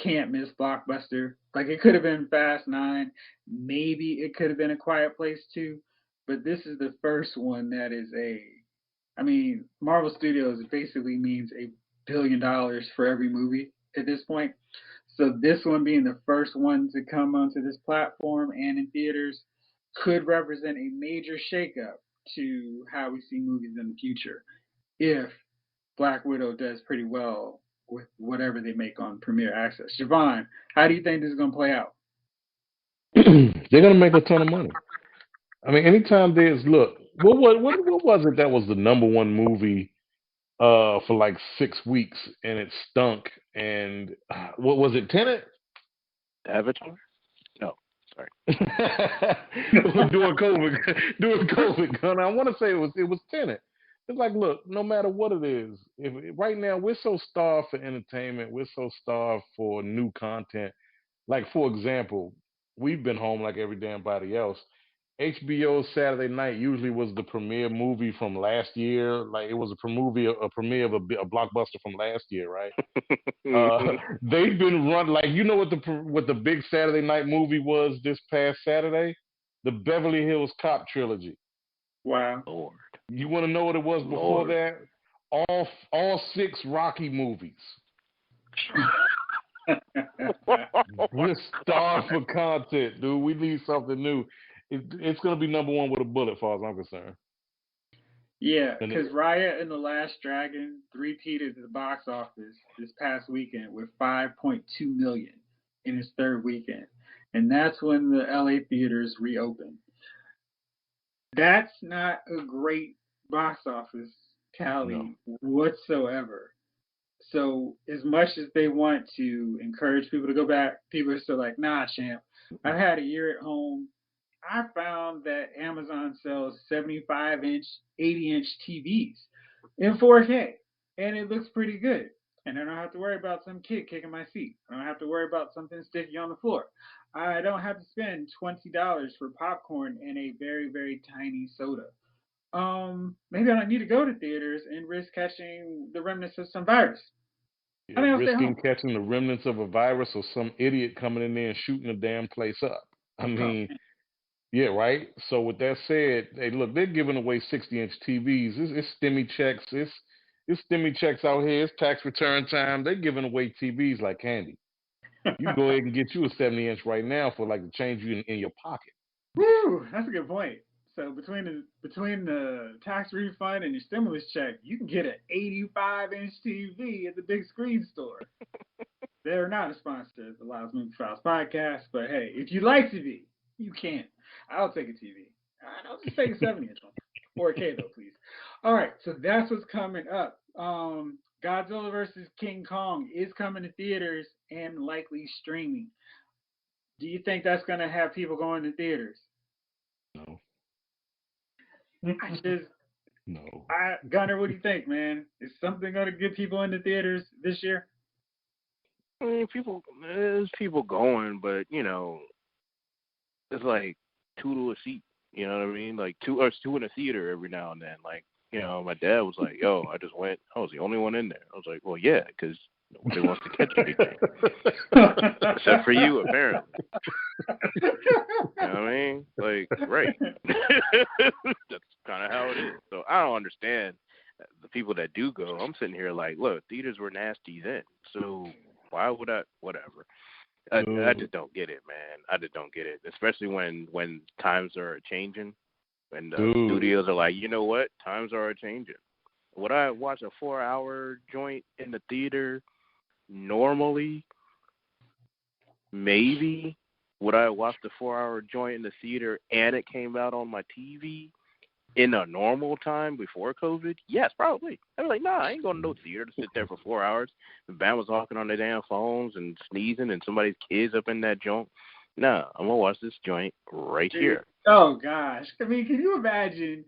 Speaker 1: can't miss blockbuster. Like it could have been Fast 9. Maybe it could have been A Quiet Place 2. But this is the first one that is Marvel Studios basically means $1 billion for every movie at this point. So this one being the first one to come onto this platform and in theaters could represent a major shakeup to how we see movies in the future if Black Widow does pretty well with whatever they make on Premiere Access. Javon, how do you think this is going to play out?
Speaker 3: They're going to make a ton of money. I mean, anytime what was it that was the number one movie for like 6 weeks and it stunk? And what was it, Tenet?
Speaker 4: Avatar? No, sorry.
Speaker 3: Doing COVID, Gunner. I want to say it was Tenet. It's like, look, no matter what it is, if right now we're so starved for entertainment, we're so starved for new content. Like for example, we've been home like every damn body else. HBO Saturday night usually was the premiere movie from last year. Like it was a premiere of a blockbuster from last year, right?
Speaker 4: Mhm.
Speaker 3: They've been run like you know what the big Saturday night movie was this past Saturday, the Beverly Hills Cop trilogy.
Speaker 1: Wow.
Speaker 4: Lord,
Speaker 3: You want to know what it was before
Speaker 4: Lord.
Speaker 3: that? All six Rocky movies.
Speaker 4: Oh my
Speaker 3: We're starved
Speaker 4: God.
Speaker 3: for content, dude. We need something new. It's gonna be number one with a bullet, as far as I'm concerned.
Speaker 1: Yeah,
Speaker 3: And
Speaker 1: because Raya and the Last Dragon three-peated at the box office this past weekend with 5.2 million in its third weekend, and that's when the LA theaters reopened. That's not a great box office
Speaker 3: no,
Speaker 1: tally whatsoever. So as much as they want to encourage people to go back, people are still like, nah, champ. I've had a year at home. I found that Amazon sells 75-inch, 80-inch TVs in 4K, and it looks pretty good. And I don't have to worry about some kid kicking my seat. I don't have to worry about something sticky on the floor. I don't have to spend $20 for popcorn and a very, very tiny soda. Maybe I don't need to go to theaters and risk catching the remnants of some virus. I
Speaker 3: yeah,
Speaker 1: think I'll stay
Speaker 3: risking
Speaker 1: home.
Speaker 3: catching the remnants of a virus or some idiot coming in there and shooting the damn place up. I
Speaker 1: Oh,
Speaker 3: mean, yeah, right. So with that said, hey, look, they're giving away 60-inch TVs. It's stimmy checks. It's stimmy checks out here. It's tax return time. They're giving away TVs like candy. You can go ahead and get you a 70-inch right now for like the change you in your pocket.
Speaker 1: woo, that's a good point. So between the tax refund and your stimulus check, you can get an 85-inch TV at the big screen store. They're not a sponsor of the Loud Movie Files podcast, but hey, if you'd like to be, you can. I'll take a TV. I'll just take a 70-inch one. 4K though, please. All right, so that's what's coming up. Godzilla versus King Kong is coming to theaters and likely streaming. Do you think that's gonna have people going to theaters?
Speaker 3: No,
Speaker 1: I just,
Speaker 3: no.
Speaker 1: Gunner, what do you think, man? Is something gonna get people into theaters this year?
Speaker 4: I mean, there's people going, but it's like two to a seat. You know what I mean? Like two in a theater every now and then. Like, my dad was like, "Yo, I just went. I was the only one in there." I was like, "Well, yeah, because nobody wants to catch anything except for you, apparently." You know what I mean? Like, right? That's kind of how it is. So I don't understand the people that do go. I'm sitting here like, look, theaters were nasty then, so why would I? Whatever. I
Speaker 3: Dude,
Speaker 4: just don't get it, man. I just don't get it, especially when times are changing and
Speaker 3: dude.
Speaker 4: studios are like, you know what, times are changing. Would I watch a 4-hour joint in the theater normally? Maybe. Would I watch the 4-hour joint in the theater and it came out on my TV in a normal time before COVID? Yes, probably. I'd be like, nah, I ain't going to no theater to sit there for 4 hours. The band was talking on their damn phones and sneezing and somebody's kids up in that joint. Nah, I'm going to watch this joint right
Speaker 1: Dude,
Speaker 4: here.
Speaker 1: oh gosh. I mean, can you imagine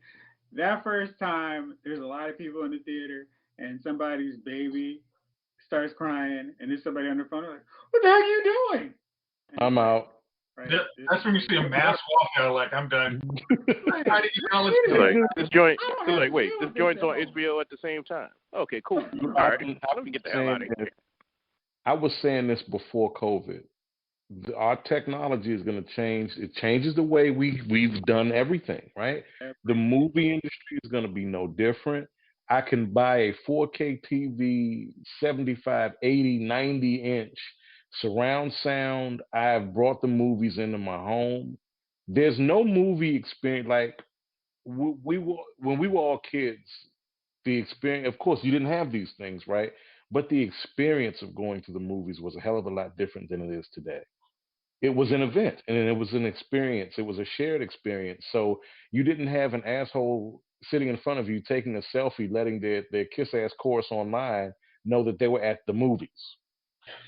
Speaker 1: that first time there's a lot of people in the theater and somebody's baby starts crying and there's somebody on the phone like, what the heck are you doing? And it's
Speaker 3: I'm
Speaker 1: like,
Speaker 3: out.
Speaker 1: right,
Speaker 2: That's when you see a mass walkout. Like, I'm done.
Speaker 1: right.
Speaker 2: I didn't acknowledge
Speaker 1: Wait a
Speaker 4: They're
Speaker 2: that.
Speaker 1: minute.
Speaker 4: like, this joint,
Speaker 1: I don't
Speaker 4: they're
Speaker 1: have
Speaker 4: like,
Speaker 1: to
Speaker 4: wait,
Speaker 1: deal
Speaker 4: this
Speaker 1: with this
Speaker 4: joint's
Speaker 1: at
Speaker 4: on
Speaker 1: home.
Speaker 4: HBO at the same time. Okay, cool. All
Speaker 3: I,
Speaker 4: right,
Speaker 3: I
Speaker 4: let me
Speaker 3: was
Speaker 4: get the hell
Speaker 3: saying
Speaker 4: out of
Speaker 3: this.
Speaker 4: here.
Speaker 3: I was saying this before COVID. Our technology is going to change. It changes the way we've done everything, right? The
Speaker 1: Everything.
Speaker 3: movie industry is going to be no different. I can buy a 4K TV, 75, 80, 90-inch surround sound. I've brought the movies into my home. There's no movie experience like we were when we were all kids. The experience, of course, you didn't have these things, right? But the experience of going to the movies was a hell of a lot different than it is today. It was an event and it was an experience. It was a shared experience. So you didn't have an asshole sitting in front of you taking a selfie, letting their kiss ass chorus online know that they were at the movies.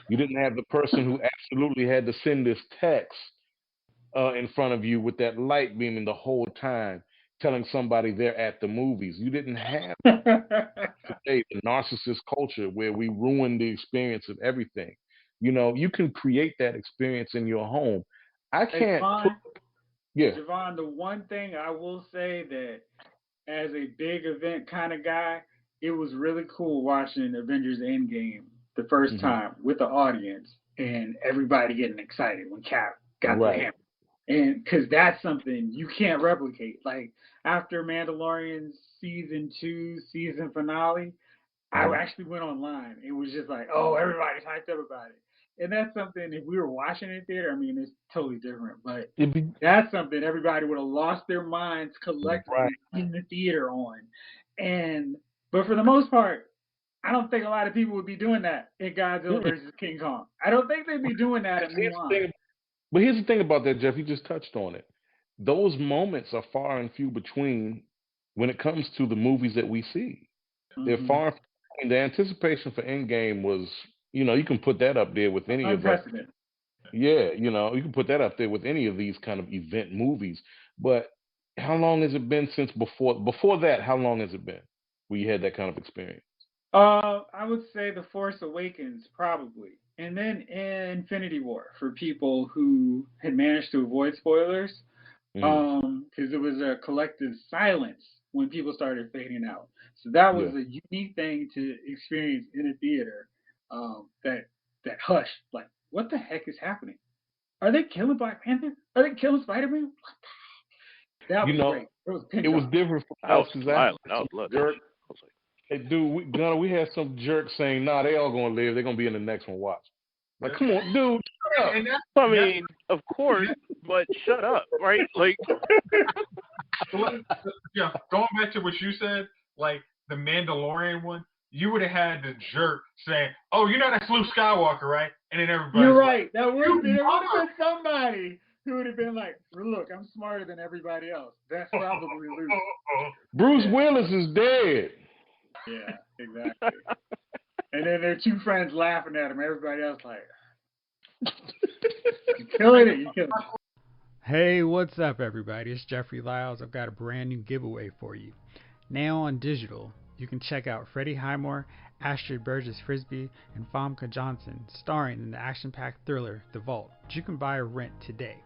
Speaker 3: You didn't have the person who absolutely had to send this text in front of you with that light beaming the whole time. telling somebody they're at the movies. You didn't have today the narcissist culture where we ruin the experience of everything. You can create that experience in your home. I
Speaker 1: Hey,
Speaker 3: can't put, yeah.
Speaker 1: Javon, the one thing I will say that as a big event kind of guy, it was really cool watching Avengers Endgame the first
Speaker 3: Mhm.
Speaker 1: time with the audience and everybody getting excited when Cap got the
Speaker 3: Right.
Speaker 1: hammer. And because that's something you can't replicate. Like after Mandalorian's season 2 season finale, I
Speaker 3: Mhm.
Speaker 1: actually went online. It was just like, oh, everybody's hyped up about it. And that's something, if we were watching it in theater, I mean, it's totally different. But
Speaker 3: It'd be
Speaker 1: that's something everybody would have lost their minds
Speaker 3: right.
Speaker 1: collectively in the theater on. But for the most part, I don't think a lot of people would be doing that in Godzilla
Speaker 3: Mm-mm.
Speaker 1: versus King Kong. I don't think they'd be doing that in
Speaker 3: Here's the
Speaker 1: Mulan.
Speaker 3: thing, but here's the thing about that, Jeff. You just touched on it. Those moments are far and few between when it comes to the movies that we see. They're
Speaker 1: Mm-hmm.
Speaker 3: far. The anticipation for Endgame was, you can put that up there with any of us.
Speaker 1: Unprecedented.
Speaker 3: Yeah, you can put that up there with any of these kind of event movies. But how long has it been since before that? How long has it been where you had that kind of experience?
Speaker 1: I would say The Force Awakens, probably. And then Infinity War for people who had managed to avoid spoilers.
Speaker 3: Hmm.
Speaker 1: Because it was a collective silence when people started fading out. So that was
Speaker 3: Yeah.
Speaker 1: a unique thing to experience in a theater. That hush, like, what the heck is happening? Are they killing Black Panther? Are they killing Spider-Man? That
Speaker 3: You
Speaker 1: was
Speaker 3: know,
Speaker 1: great. It was
Speaker 3: it was
Speaker 1: pent
Speaker 3: different
Speaker 4: I
Speaker 3: for us
Speaker 4: was
Speaker 3: because I had
Speaker 4: smiling. I
Speaker 3: some
Speaker 4: was looking.
Speaker 3: jerk.
Speaker 4: I was like,
Speaker 3: Hey, dude, Gunnar, we had some jerk saying, "Nah, they all gonna live. They're gonna be in the next one. Watch." Like, come on, dude. Shut up.
Speaker 2: And that's,
Speaker 4: I
Speaker 2: and that's
Speaker 4: mean, of course, but shut up, right? Like,
Speaker 2: yeah, going back to what you said, like the Mandalorian one, you would have had the jerk saying, "Oh, you know that's Luke Skywalker, right?" And then everybody's
Speaker 1: You're
Speaker 2: like,
Speaker 1: right. That would
Speaker 2: "You
Speaker 1: have been. There would
Speaker 2: mother!"
Speaker 1: have been somebody who would have been like, "Look, I'm smarter than everybody else." That's probably Luke.
Speaker 3: Bruce
Speaker 1: Yeah.
Speaker 3: Willis is dead.
Speaker 1: Yeah, exactly. And then their two friends laughing at him. Everybody else like, "You killing it. You killing it."
Speaker 6: Hey, what's up, everybody? It's Jeffrey Lyles. I've got a brand new giveaway for you. Now on digital, you can check out Freddie Highmore, Astrid Burgess Frisbee, and Famke Johnson starring in the action-packed thriller The Vault, which you can buy or rent today.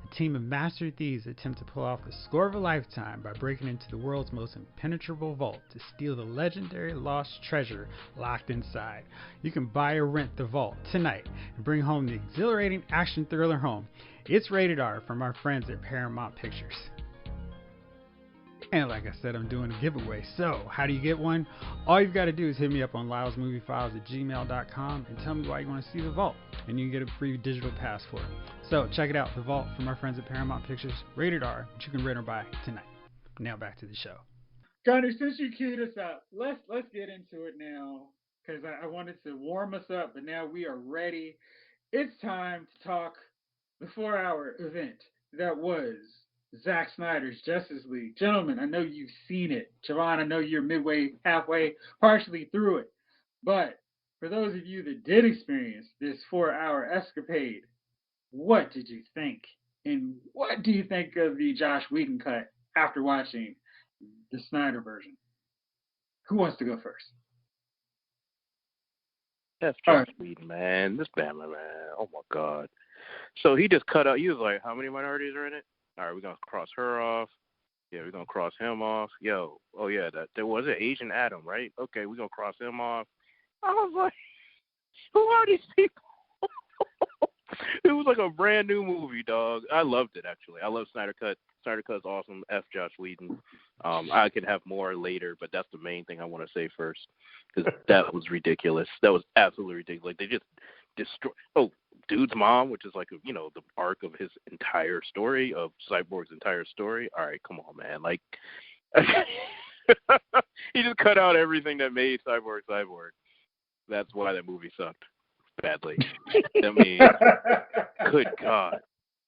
Speaker 6: A team of master thieves attempt to pull off the score of a lifetime by breaking into the world's most impenetrable vault to steal the legendary lost treasure locked inside. You can buy or rent The Vault tonight and bring home the exhilarating action thriller home. It's rated R from our friends at Paramount Pictures. And like I said, I'm doing a giveaway. So, how do you get one? All you've got to do is hit me up on lylesmoviefiles@gmail.com and tell me why you want to see The Vault. And you can get a free digital pass for it. So, check it out, The Vault from our friends at Paramount Pictures. Rated R, which you can rent or buy tonight. Now back to the show.
Speaker 1: Gunner, since you queued us up, let's get into it now. Because I wanted to warm us up, but now we are ready. It's time to talk the 4-hour event that was Zack Snyder's Justice League. Gentlemen, I know you've seen it. Javon, I know you're midway, halfway, partially through it. But for those of you that did experience this 4-hour escapade, what did you think? And what do you think of the Josh Whedon cut after watching the Snyder version? Who wants to go first?
Speaker 4: that's
Speaker 1: All
Speaker 4: Josh
Speaker 1: right.
Speaker 4: Whedon, man. This Batman, man. Oh my God. So he just cut out. He was like, "How many minorities are in it? All right, we're gonna cross her off. Yeah, we're gonna cross him off. Yo, oh yeah, that there was an Asian Adam, right? Okay, we're gonna cross him off." I was like, "Who are these people?" It was like a brand new movie, dog. I loved it actually. I love Snyder Cut. Snyder Cut's awesome. F Josh Whedon. I could have more later, but that's the main thing I want to say first because that was ridiculous. That was absolutely ridiculous. Like, they just destroy. Oh, dude's mom, which is like the arc of his entire story, of Cyborg's entire story. All right, come on, man. Like, he just cut out everything that made Cyborg Cyborg. That's why that movie sucked badly. I mean, good God.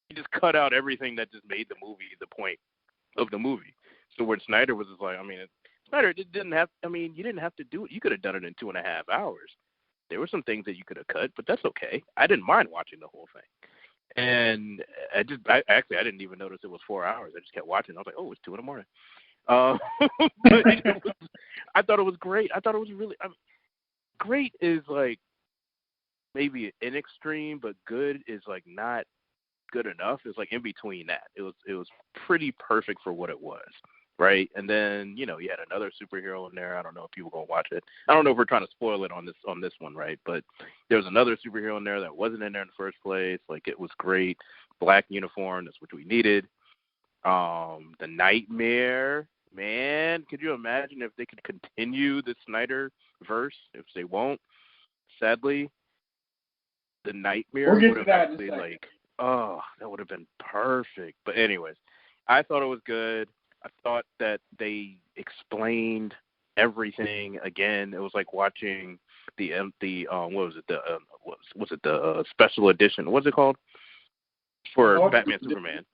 Speaker 4: He just cut out everything that just made the movie the point of the movie. So when Snyder was just like, Snyder didn't have, you didn't have to do it. You could have done it in 2.5 hours. There were some things that you could have cut, but that's okay. I didn't mind watching the whole thing. And I didn't even notice it was 4 hours. I just kept watching. I was like, oh, it's 2 a.m. But I thought it was great. I thought it was really great is like maybe an extreme, but good is like not good enough. It's like in between that. It was pretty perfect for what it was, right? And then you had another superhero in there. I don't know if people are gonna watch it. I don't know if we're trying to spoil it on this one, right? But there was another superhero in there that wasn't in there in the first place. Like it was great, black uniform. That's what we needed. The Nightmare, man. Could you imagine if they could continue the Snyder verse? If they won't, sadly, the Nightmare would have actually that would have been perfect. But anyways, I thought it was good. I thought that they explained everything again. It was like watching the what was it the special edition? What's it called for Batman Superman?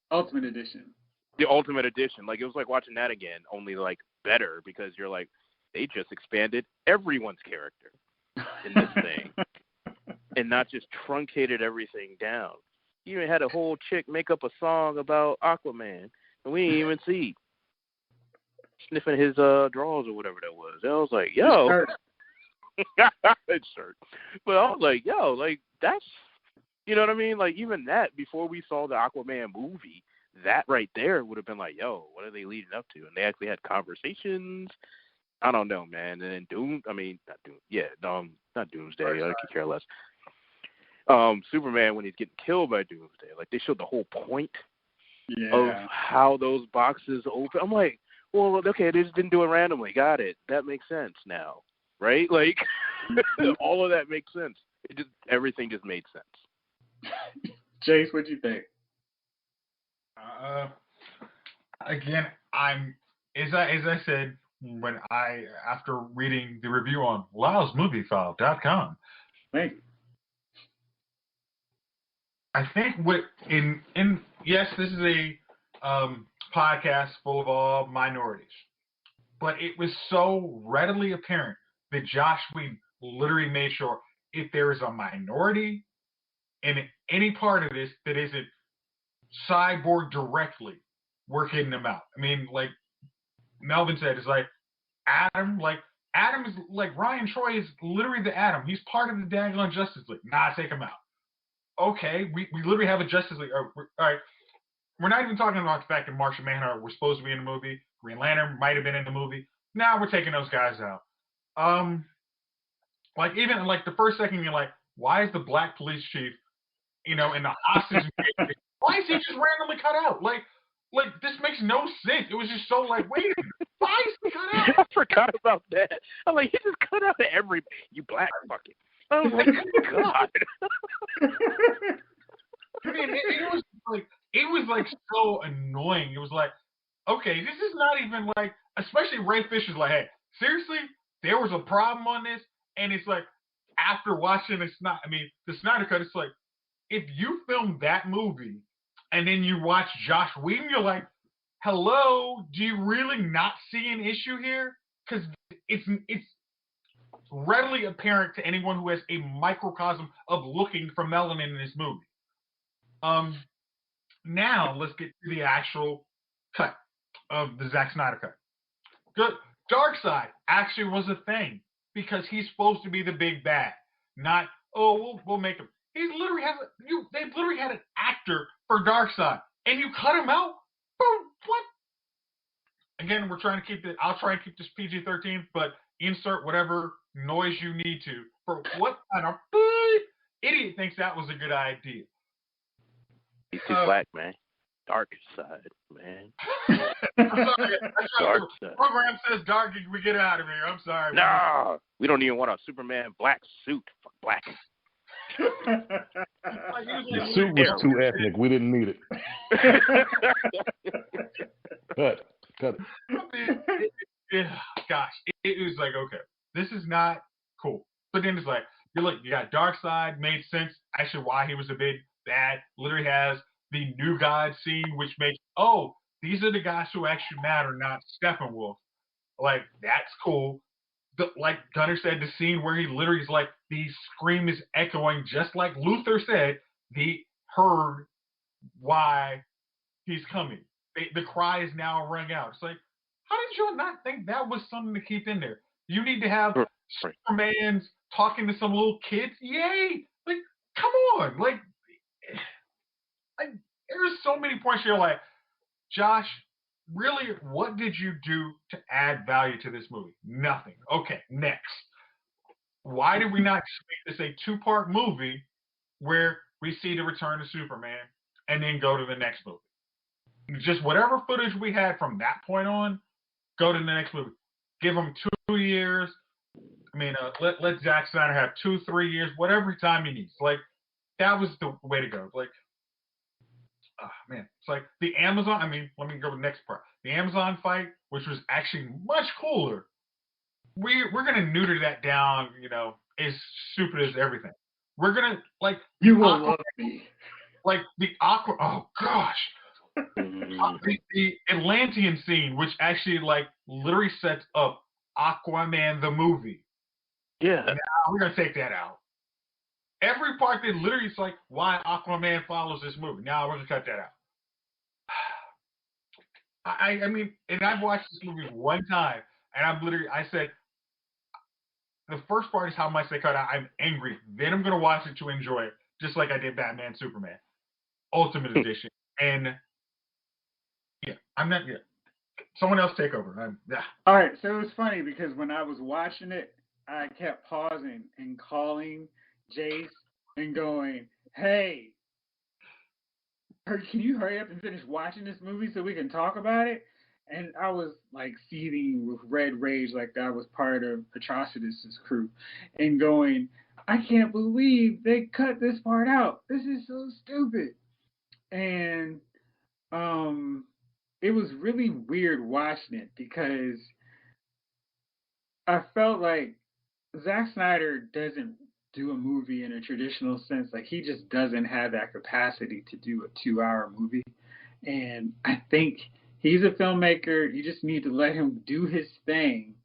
Speaker 1: Ultimate Edition.
Speaker 4: The Ultimate Edition. Like it was like watching that again, only like better because you're like they just expanded everyone's character in this thing and not just truncated everything down. You even had a whole chick make up a song about Aquaman, and we didn't even see sniffing his drawers or whatever that was. I was like, yo, it's shirt. But I was like, yo, like that's, you know what I mean? Like even that before we saw the Aquaman movie, that right there would have been like, yo, what are they leading up to? And they actually had conversations. I don't know, man. And then not Doomsday. I could care less. Superman when he's getting killed by Doomsday, like they showed the whole point of how those boxes open. I'm like, well, okay, they just didn't do it randomly. Got it. That makes sense now, right? Like all of that makes sense. Everything just made sense.
Speaker 1: Jayce, what'd you think?
Speaker 2: Again, as I said when after reading the review on LowsMovieFile.com.
Speaker 1: Thank you.
Speaker 2: I think yes, this is a podcast full of all minorities, but it was so readily apparent that Joss Whedon literally made sure if there is a minority in any part of this that isn't Cyborg directly, we're getting them out. I mean, like Melvin said, it's like Adam is like Ryan Troy is literally the Atom. He's part of the Daggone Justice League. Nah, take him out. Okay, we literally have a Justice League. All right, we're not even talking about the fact that Martian Manhunter was supposed to be in the movie. Green Lantern might have been in the movie. Now we're taking those guys out. Like even like the first second you're like, why is the black police chief, in the hostage? Why is he just randomly cut out? Like this makes no sense. It was just so like, wait a minute, why is he cut out?
Speaker 4: I forgot about that. I'm like, he just cut out every you black fucking. I was like, God.
Speaker 2: I mean, it was like so annoying. It was like, okay, this is not even like, especially Ray Fisher's like, hey, seriously, there was a problem on this, and it's like after watching the Snyder Cut, it's like if you filmed that movie and then you watch Joss Whedon, you're like, hello, do you really not see an issue here? Because it's readily apparent to anyone who has a microcosm of looking for melanin in this movie. Now let's get to the actual cut of the Zack Snyder cut. Good. Darkseid actually was a thing because he's supposed to be the big bad, not we'll make him. They literally had an actor for Darkseid, and you cut him out. What? Again, I'll try and keep this PG-13, but insert whatever noise you need to. For what kind of idiot thinks that was a good idea?
Speaker 4: He's too black, man. Dark side, man.
Speaker 2: I'm sorry. Dark side. The program says dark. We get out of here. I'm sorry.
Speaker 4: No, we don't even want a Superman black suit. Fuck black.
Speaker 3: The suit was too ethnic. We didn't need it. Cut it.
Speaker 2: Gosh, it was like, okay, this is not cool. But then it's like, you got Darkseid, made sense. Actually, why he was a big bad. Literally has the New God scene, which makes, these are the guys who actually matter, not Steppenwolf. Like, that's cool. Like Gunner said, the scene where he literally is like, the scream is echoing, just like Luthor said, heard why he's coming. The cry is now rung out. It's like, how did you not think that was something to keep in there? You need to have Superman's talking to some little kids. Yay! Like, come on! Like, there's so many points you're like, Josh, really, what did you do to add value to this movie? Nothing. Okay, next. Why did we not make this a two-part movie where we see the return of Superman and then go to the next movie? Just whatever footage we had from that point on, go to the next movie. Give them 2 years. I mean, let Zack Snyder have 2-3 years, whatever time he needs. Like, that was the way to go. Like, man, it's like the Amazon. I mean, let me go to the next part. The Amazon fight, which was actually much cooler. We're gonna neuter that down. You know, as stupid as everything. We're gonna like
Speaker 1: you will love me.
Speaker 2: Like the Aqua. Oh gosh. The Atlantean scene, which actually like literally sets up Aquaman the movie.
Speaker 4: Yeah.
Speaker 2: Now we're gonna take that out. Every part that literally is like why Aquaman follows this movie. Now we're gonna cut that out. I mean, and I've watched this movie one time, and I said the first part is how much they cut out. I'm angry. Then I'm gonna watch it to enjoy it, just like I did Batman Superman Ultimate Edition. And yeah, I'm not. Yeah, someone else take over.
Speaker 1: All right, so it was funny because when I was watching it, I kept pausing and calling Jayce and going, "Hey, can you hurry up and finish watching this movie so we can talk about it?" And I was like seething with red rage, like I was part of Atrocitus' crew, and going, "I can't believe they cut this part out. This is so stupid." And it was really weird watching it because I felt like Zack Snyder doesn't do a movie in a traditional sense. Like, he just doesn't have that capacity to do a 2-hour movie. And I think he's a filmmaker. You just need to let him do his thing.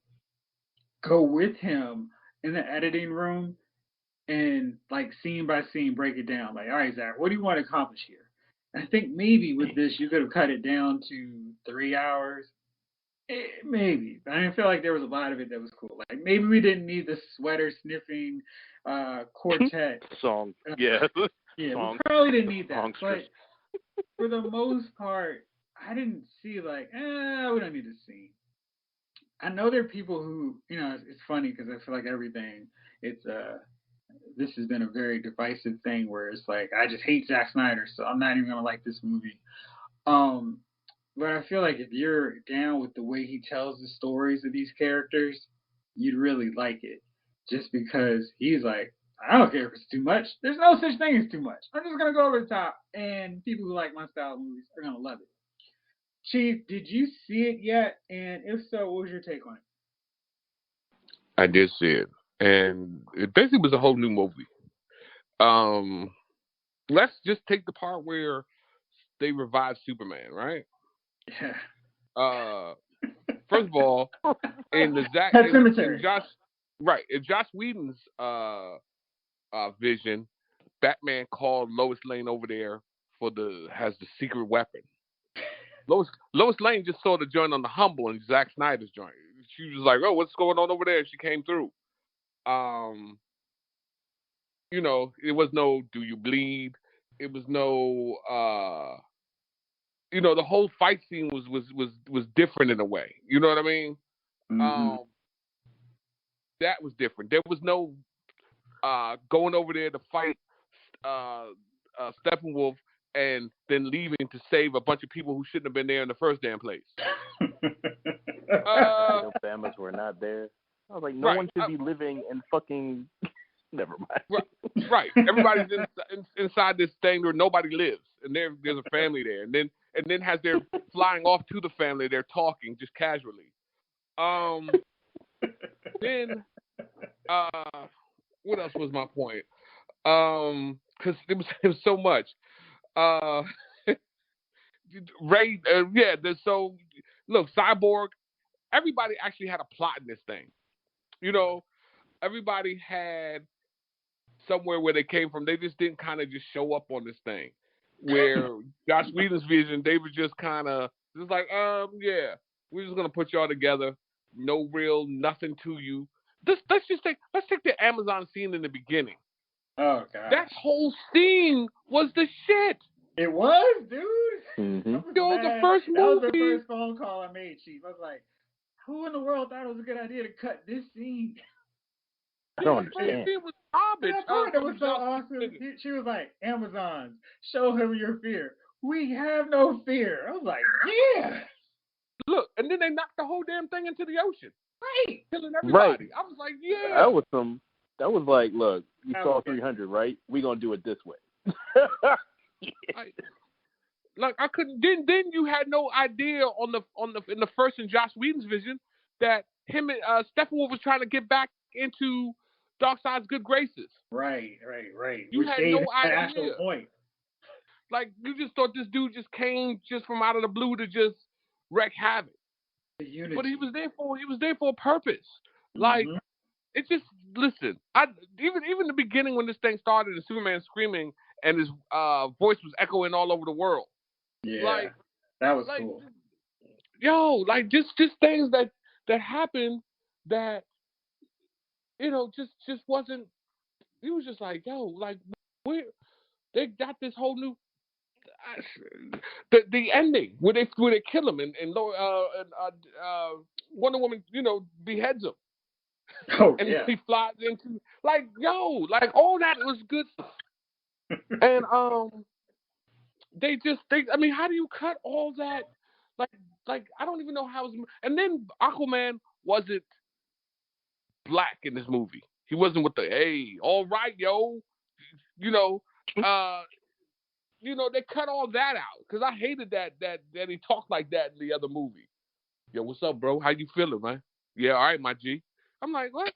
Speaker 1: Go with him in the editing room and, like, scene by scene, break it down. Like, all right, Zack, what do you want to accomplish here? And I think maybe with this, you could have cut it down to 3 hours. Maybe. I didn't feel like there was a lot of it that was cool. Like, maybe we didn't need the sweater sniffing quartet
Speaker 4: song. Yeah.
Speaker 1: Yeah,
Speaker 4: Song.
Speaker 1: we probably didn't need that.
Speaker 4: Songstress.
Speaker 1: But for the most part, I didn't see like, we don't need this scene. I know there are people who, you know, it's funny because I feel like everything, this has been a very divisive thing where it's like, I just hate Zack Snyder, so I'm not even going to like this movie. But I feel like if you're down with the way he tells the stories of these characters, you'd really like it. Just because he's like, I don't care if it's too much. There's no such thing as too much. I'm just going to go over the top. And people who like my style of movies are going to love it. Chief, did you see it yet? And if so, what was your take on it?
Speaker 5: I did see it. And it basically was a whole new movie. Let's just take the part where they revived Superman, right?
Speaker 1: Yeah.
Speaker 5: First of all, in the Zack in Joss Whedon's vision, Batman called Lois Lane over there has the secret weapon. Lois Lane just saw the joint on the humble in Zack Snyder's joint. She was like, "Oh, what's going on over there?" She came through. You know, it was no "Do you bleed?" It was no you know, the whole fight scene was different in a way. You know what I mean?
Speaker 1: Mm-hmm.
Speaker 5: That was different. There was no going over there to fight Steppenwolf and then leaving to save a bunch of people who shouldn't have been there in the first damn place.
Speaker 4: The families were not there. I was like, no one should be living in fucking. Never mind.
Speaker 5: Right. Everybody's inside this thing where nobody lives, and there's a family there, and then as they're flying off to the family, they're talking just casually. Then what else was my point? Because it was so much. Ray, so look, Cyborg. Everybody actually had a plot in this thing. You know, everybody had somewhere where they came from. They just didn't kind of just show up on this thing. where Josh Whedon's vision, they were just kind of just like, yeah, we're just gonna put y'all together. No real nothing to you. Let's take the Amazon scene in the beginning.
Speaker 1: Oh god.
Speaker 5: That whole scene was the shit.
Speaker 1: It was, dude.
Speaker 4: Mm-hmm.
Speaker 5: Yo, the first movie.
Speaker 1: That was the first phone call I made, Chief. I was like, who in the world thought it was a good idea to cut this scene?
Speaker 4: I don't
Speaker 5: The first
Speaker 4: understand.
Speaker 5: scene was garbage.
Speaker 1: That part that was so awesome. She was like, Amazons, show him your fear. We have no fear. I was like, yeah.
Speaker 5: Look, and then they knocked the whole damn thing into the ocean.
Speaker 1: Right.
Speaker 5: Killing everybody.
Speaker 4: Right.
Speaker 5: I was like, yeah.
Speaker 4: That was like, look, you
Speaker 1: That
Speaker 4: saw
Speaker 1: was-
Speaker 4: 300, right? We're going to do it this way.
Speaker 5: Like I couldn't. Then you had no idea in the first in Josh Whedon's vision that him and Steppenwolf was trying to get back into Darkseid's good graces.
Speaker 1: Right.
Speaker 5: You
Speaker 1: Which
Speaker 5: had
Speaker 1: gave
Speaker 5: no
Speaker 1: an
Speaker 5: idea.
Speaker 1: actual point.
Speaker 5: Like you just thought this dude just came just from out of the blue to just wreak havoc.
Speaker 1: The unity.
Speaker 5: But he was there for a purpose. Like it just listen. Even the beginning when this thing started and Superman screaming and his voice was echoing all over the world.
Speaker 1: Yeah.
Speaker 5: Like
Speaker 1: that was cool.
Speaker 5: Yo, like just things that happened that just wasn't. He was just like, yo, like they got this whole new. The ending where they kill him and Wonder Woman beheads him.
Speaker 1: Oh
Speaker 5: and
Speaker 1: yeah.
Speaker 5: he flies into like all that was good stuff. And they I mean, how do you cut all that? Like I don't even know how. And then Aquaman wasn't black in this movie. He wasn't with the hey, all right, yo, they cut all that out because I hated that he talked like that in the other movie. Yo, what's up, bro? How you feeling, man? Yeah, all right, my G. I'm like, what?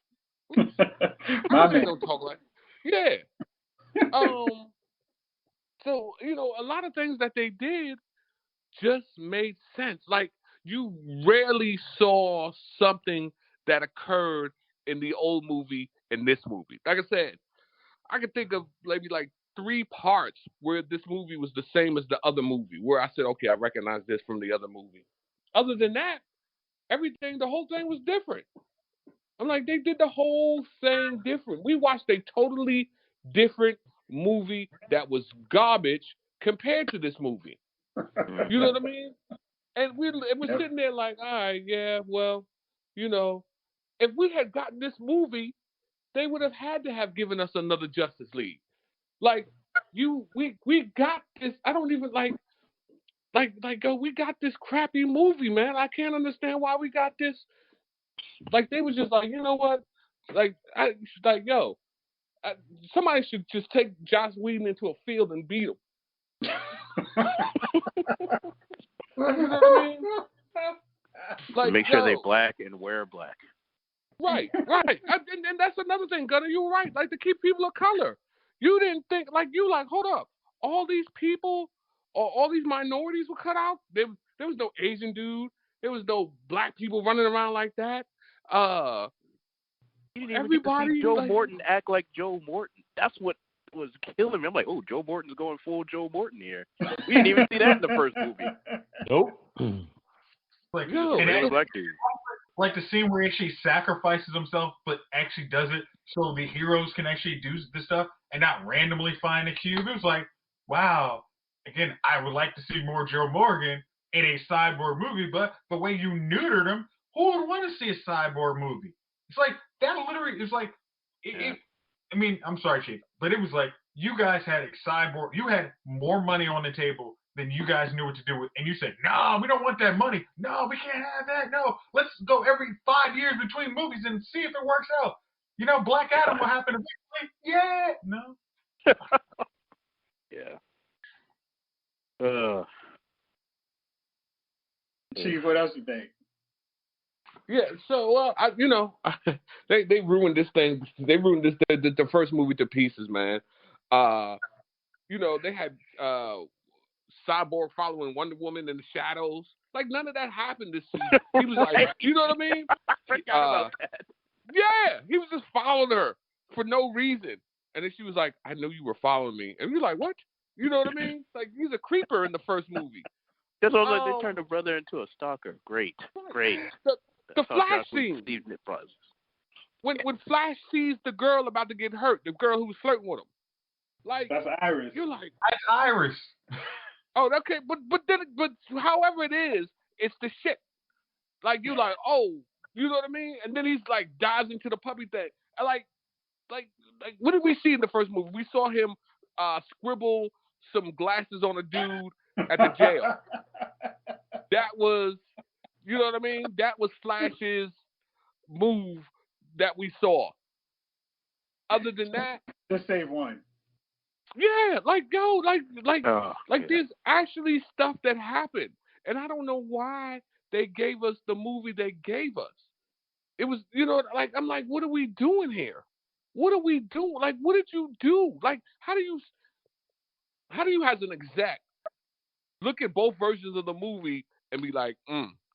Speaker 1: My man.
Speaker 5: Don't talk like, yeah. So a lot of things that they did just made sense. Like you rarely saw something that occurred in the old movie in this movie. Like I said, I could think of maybe like 3 parts where this movie was the same as the other movie, where I said, okay, I recognize this from the other movie. Other than that, the whole thing was different. I'm like, they did the whole thing different. We watched a totally different movie that was garbage compared to this movie. You know what I mean? And we're sitting there like, all right, yeah, well, if we had gotten this movie, they would have had to have given us another Justice League. Like, we got this. I don't even we got this crappy movie, man. I can't understand why we got this. Like, they was just like, you know what? Somebody should just take Joss Whedon into a field and beat him. You know what I mean? Like,
Speaker 4: make sure they black and wear black.
Speaker 5: Right. And that's another thing, Gunner. You were right. Like, to keep people of color. You didn't think, hold up. All these people, or all these minorities were cut out? There was no Asian dude. There was no black people running around like that.
Speaker 4: You didn't even get to see Joe Morton act like Joe Morton. That's what was killing me. I'm like, oh, Joe Morton's going full Joe Morton here. We didn't even see that in the first movie.
Speaker 3: Nope.
Speaker 2: Like, like the scene where he actually sacrifices himself, but actually does it so the heroes can actually do this stuff and not randomly find a cube. It was like, wow. Again, I would like to see more Joe Morgan in a cyborg movie, but the way you neutered him, who would want to see a cyborg movie? It's like, that literally is like, I mean, I'm sorry, Chief, but it was like, you guys had a cyborg, you had more money on the table than you guys knew what to do with, and you said, no, we don't want that money. No, we can't have that. No, let's go every 5 years between movies and see if it works out. Black Adam will happen eventually. Yeah, no.
Speaker 4: Yeah.
Speaker 1: Chief, what else you think?
Speaker 5: Yeah, so they ruined this thing. They ruined the first movie to pieces, man. They had Cyborg following Wonder Woman in the shadows. Like, none of that happened this season. He was like, you know what I mean?
Speaker 4: I forgot about that.
Speaker 5: Yeah, he was just following her for no reason. And then she was like, I knew you were following me. And you're like, what? You know what I mean? Like, he's a creeper in the first movie.
Speaker 4: That's all. Like, they turned the brother into a stalker. Great.
Speaker 5: The Flash scene. When Flash sees the girl about to get hurt, the girl who was flirting with him, like,
Speaker 1: that's Iris.
Speaker 5: You're like,
Speaker 2: That's Iris.
Speaker 5: oh, okay, but however it is, it's the shit. Like, you're like, oh, you know what I mean? And then he's like dives into the puppy thing. And like, what did we see in the first movie? We saw him scribble some glasses on a dude at the jail. That was, you know what I mean? That was Flash's move that we saw. Other than that,
Speaker 1: just save one.
Speaker 5: Yeah, there's actually stuff that happened, and I don't know why they gave us the movie they gave us. It was, like, I'm like, what are we doing here? What are we doing? Like, what did you do? Like, how do you as an exec look at both versions of the movie and be like,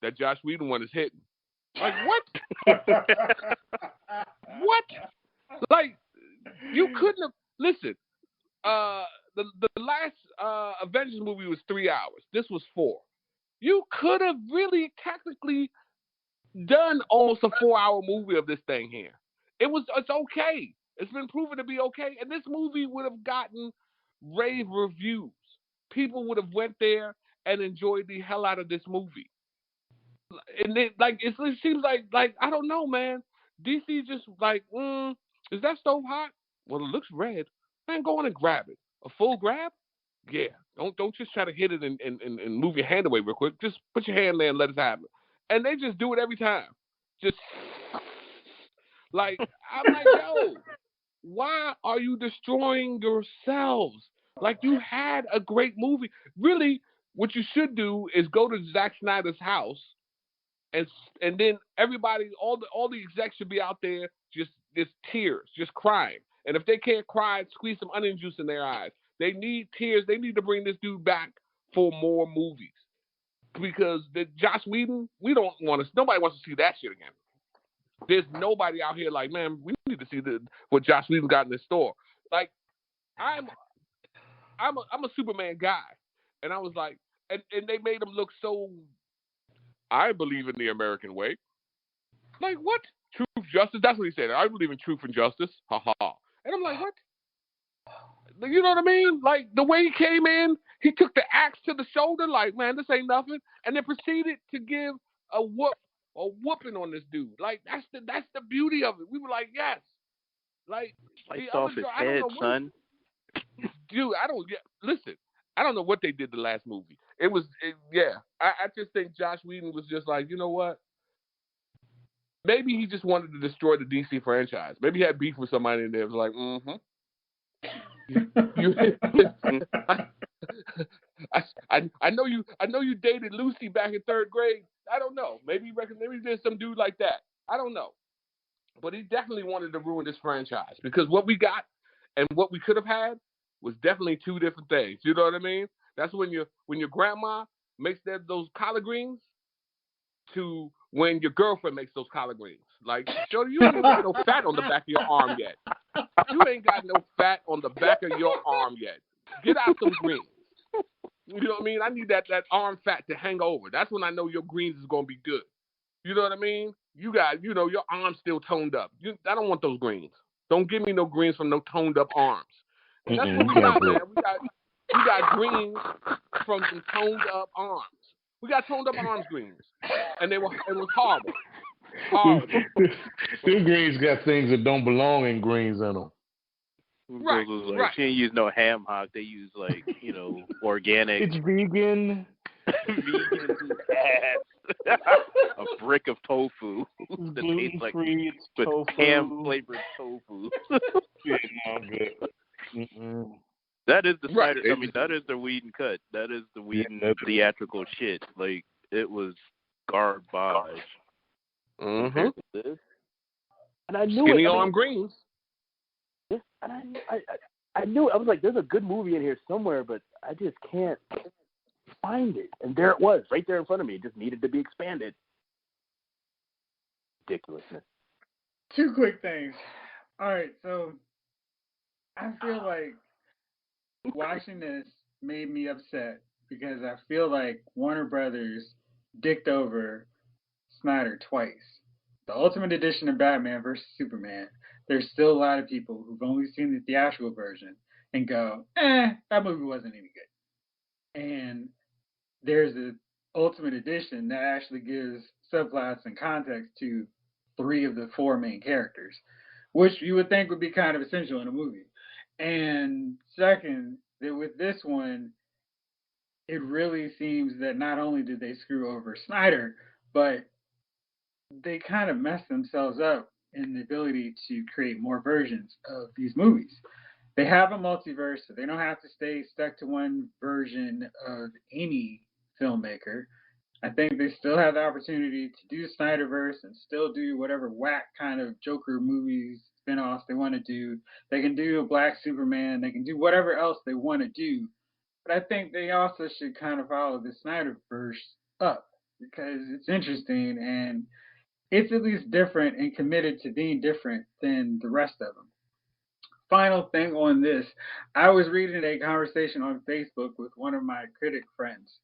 Speaker 5: that Josh Whedon one is hitting? Like, what? What? Like, you couldn't have. Listen, the last Avengers movie was 3 hours. This was 4. You could have really technically done almost a 4-hour movie of this thing here. It's okay. It's been proven to be okay, and this movie would have gotten rave reviews. People would have went there and enjoyed the hell out of this movie. And it seems like I don't know, man. DC just like, is that stove hot? Well, it looks red. Man, go on and grab it. A full grab? Yeah. Don't just try to hit it and move your hand away real quick. Just put your hand there and let it happen. And they just do it every time. Just like, I'm like, yo, why are you destroying yourselves? Like, you had a great movie. Really, what you should do is go to Zack Snyder's house, and then everybody, all the execs should be out there just tears, just crying. And if they can't cry, squeeze some onion juice in their eyes. They need tears. They need to bring this dude back for more movies. Because the Joss Whedon, nobody wants to see that shit again. There's nobody out here like, man, we need to see what Joss Whedon got in his store. Like, I'm a Superman guy, and I was like, and they made him look so. I believe in the American way. Like, what? Truth, justice. That's what he said. I believe in truth and justice. Ha ha. And I'm like, what? You know what I mean? Like, the way he came in, he took the axe to the shoulder, like, man, this ain't nothing, and then proceeded to give a whooping on this dude. Like, that's the beauty of it. We were like, yes. Like,
Speaker 4: sliced off his head, son.
Speaker 5: Dude, listen. I don't know what they did the last movie. I just think Joss Whedon was just like, you know what? Maybe he just wanted to destroy the DC franchise. Maybe he had beef with somebody in there. It was like, I know you dated Lucy back in 3rd grade. I don't know. Maybe there's some dude like that. I don't know. But he definitely wanted to ruin this franchise, because what we got and what we could have had was definitely 2 different things. You know what I mean? That's when your grandma makes those collard greens to when your girlfriend makes those collard greens. Like, Jody, you ain't got no fat on the back of your arm yet. You ain't got no fat on the back of your arm yet. Get out some greens. You know what I mean? I need that arm fat to hang over. That's when I know your greens is going to be good. You know what I mean? You got, your arm's still toned up. I don't want those greens. Don't give me no greens from no toned up arms. And that's what we got, man. We got greens from some toned up arms. We got toned up arms greens. And it was horrible. Horrible.
Speaker 3: Them greens got things that don't belong in greens in them.
Speaker 5: Right.
Speaker 4: She didn't use no ham hock. They use, like, organic.
Speaker 3: It's vegan.
Speaker 4: Vegan ass. A brick of tofu that tastes like with ham flavored tofu.
Speaker 3: I'm good. Mm-mm.
Speaker 4: That is the Snyder. I mean, that is the Whedon cut. That is the Whedon theatrical shit. Like, it was garbage.
Speaker 5: Mm-hmm.
Speaker 7: And I knew
Speaker 5: Skinny arm greens.
Speaker 7: Yeah, and I knew it. I was like, there's a good movie in here somewhere, but I just can't find it. And there it was, right there in front of me. It just needed to be expanded. Ridiculousness.
Speaker 1: 2 quick things. All right, so I feel like watching this made me upset because I feel like Warner Brothers dicked over Snyder twice. The Ultimate Edition of Batman versus Superman, there's still a lot of people who've only seen the theatrical version and go, that movie wasn't any good. And there's a Ultimate Edition that actually gives subplots and context to three of the four main characters, which you would think would be kind of essential in a movie. And second, that with this one, it really seems that not only did they screw over Snyder, but they kind of messed themselves up in the ability to create more versions of these movies. They have a multiverse, so they don't have to stay stuck to one version of any filmmaker. I think they still have the opportunity to do Snyderverse and still do whatever whack kind of Joker movies, spin-offs they want to do. They can do a Black Superman. They can do whatever else they want to do. But I think they also should kind of follow the Snyderverse up because it's interesting and it's at least different and committed to being different than the rest of them. Final thing on this, I was reading a conversation on Facebook with one of my critic friends,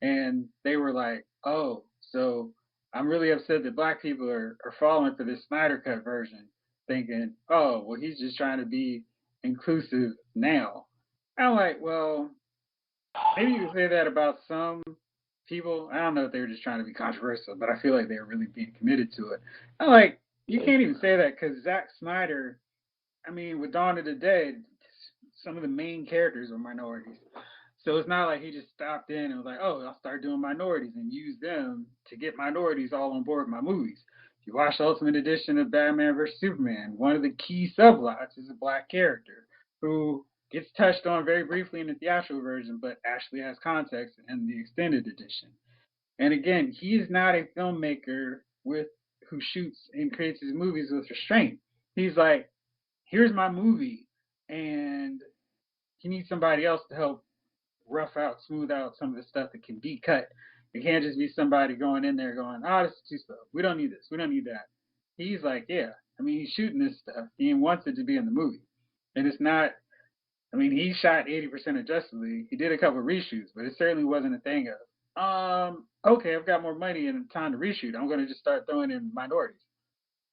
Speaker 1: and they were like, "Oh, so I'm really upset that black people are falling for this Snyder Cut version, thinking, oh, well, he's just trying to be inclusive now." I'm like, well, maybe you could say that about some people. I don't know if they were just trying to be controversial, but I feel like they were really being committed to it. I'm like, you can't even say that because Zack Snyder, I mean, with Dawn of the Dead, some of the main characters are minorities. So it's not like he just stopped in and was like, oh, I'll start doing minorities and use them to get minorities all on board my movies. If you watch the Ultimate Edition of Batman vs. Superman, one of the key subplots is a black character who gets touched on very briefly in the theatrical version, but actually has context in the extended edition. And again, he is not a filmmaker with who shoots and creates his movies with restraint. He's like, here's my movie, and you need somebody else to help rough out, smooth out some of the stuff that can be cut. It can't just be somebody going in there going, oh, this is too slow. We don't need this. We don't need that. He's like, yeah. I mean, he's shooting this stuff. He wants it to be in the movie. And it's not, I mean, he shot 80% of Justice League. He did a couple of reshoots, but it certainly wasn't a thing of, okay, I've got more money and time to reshoot. I'm going to just start throwing in minorities.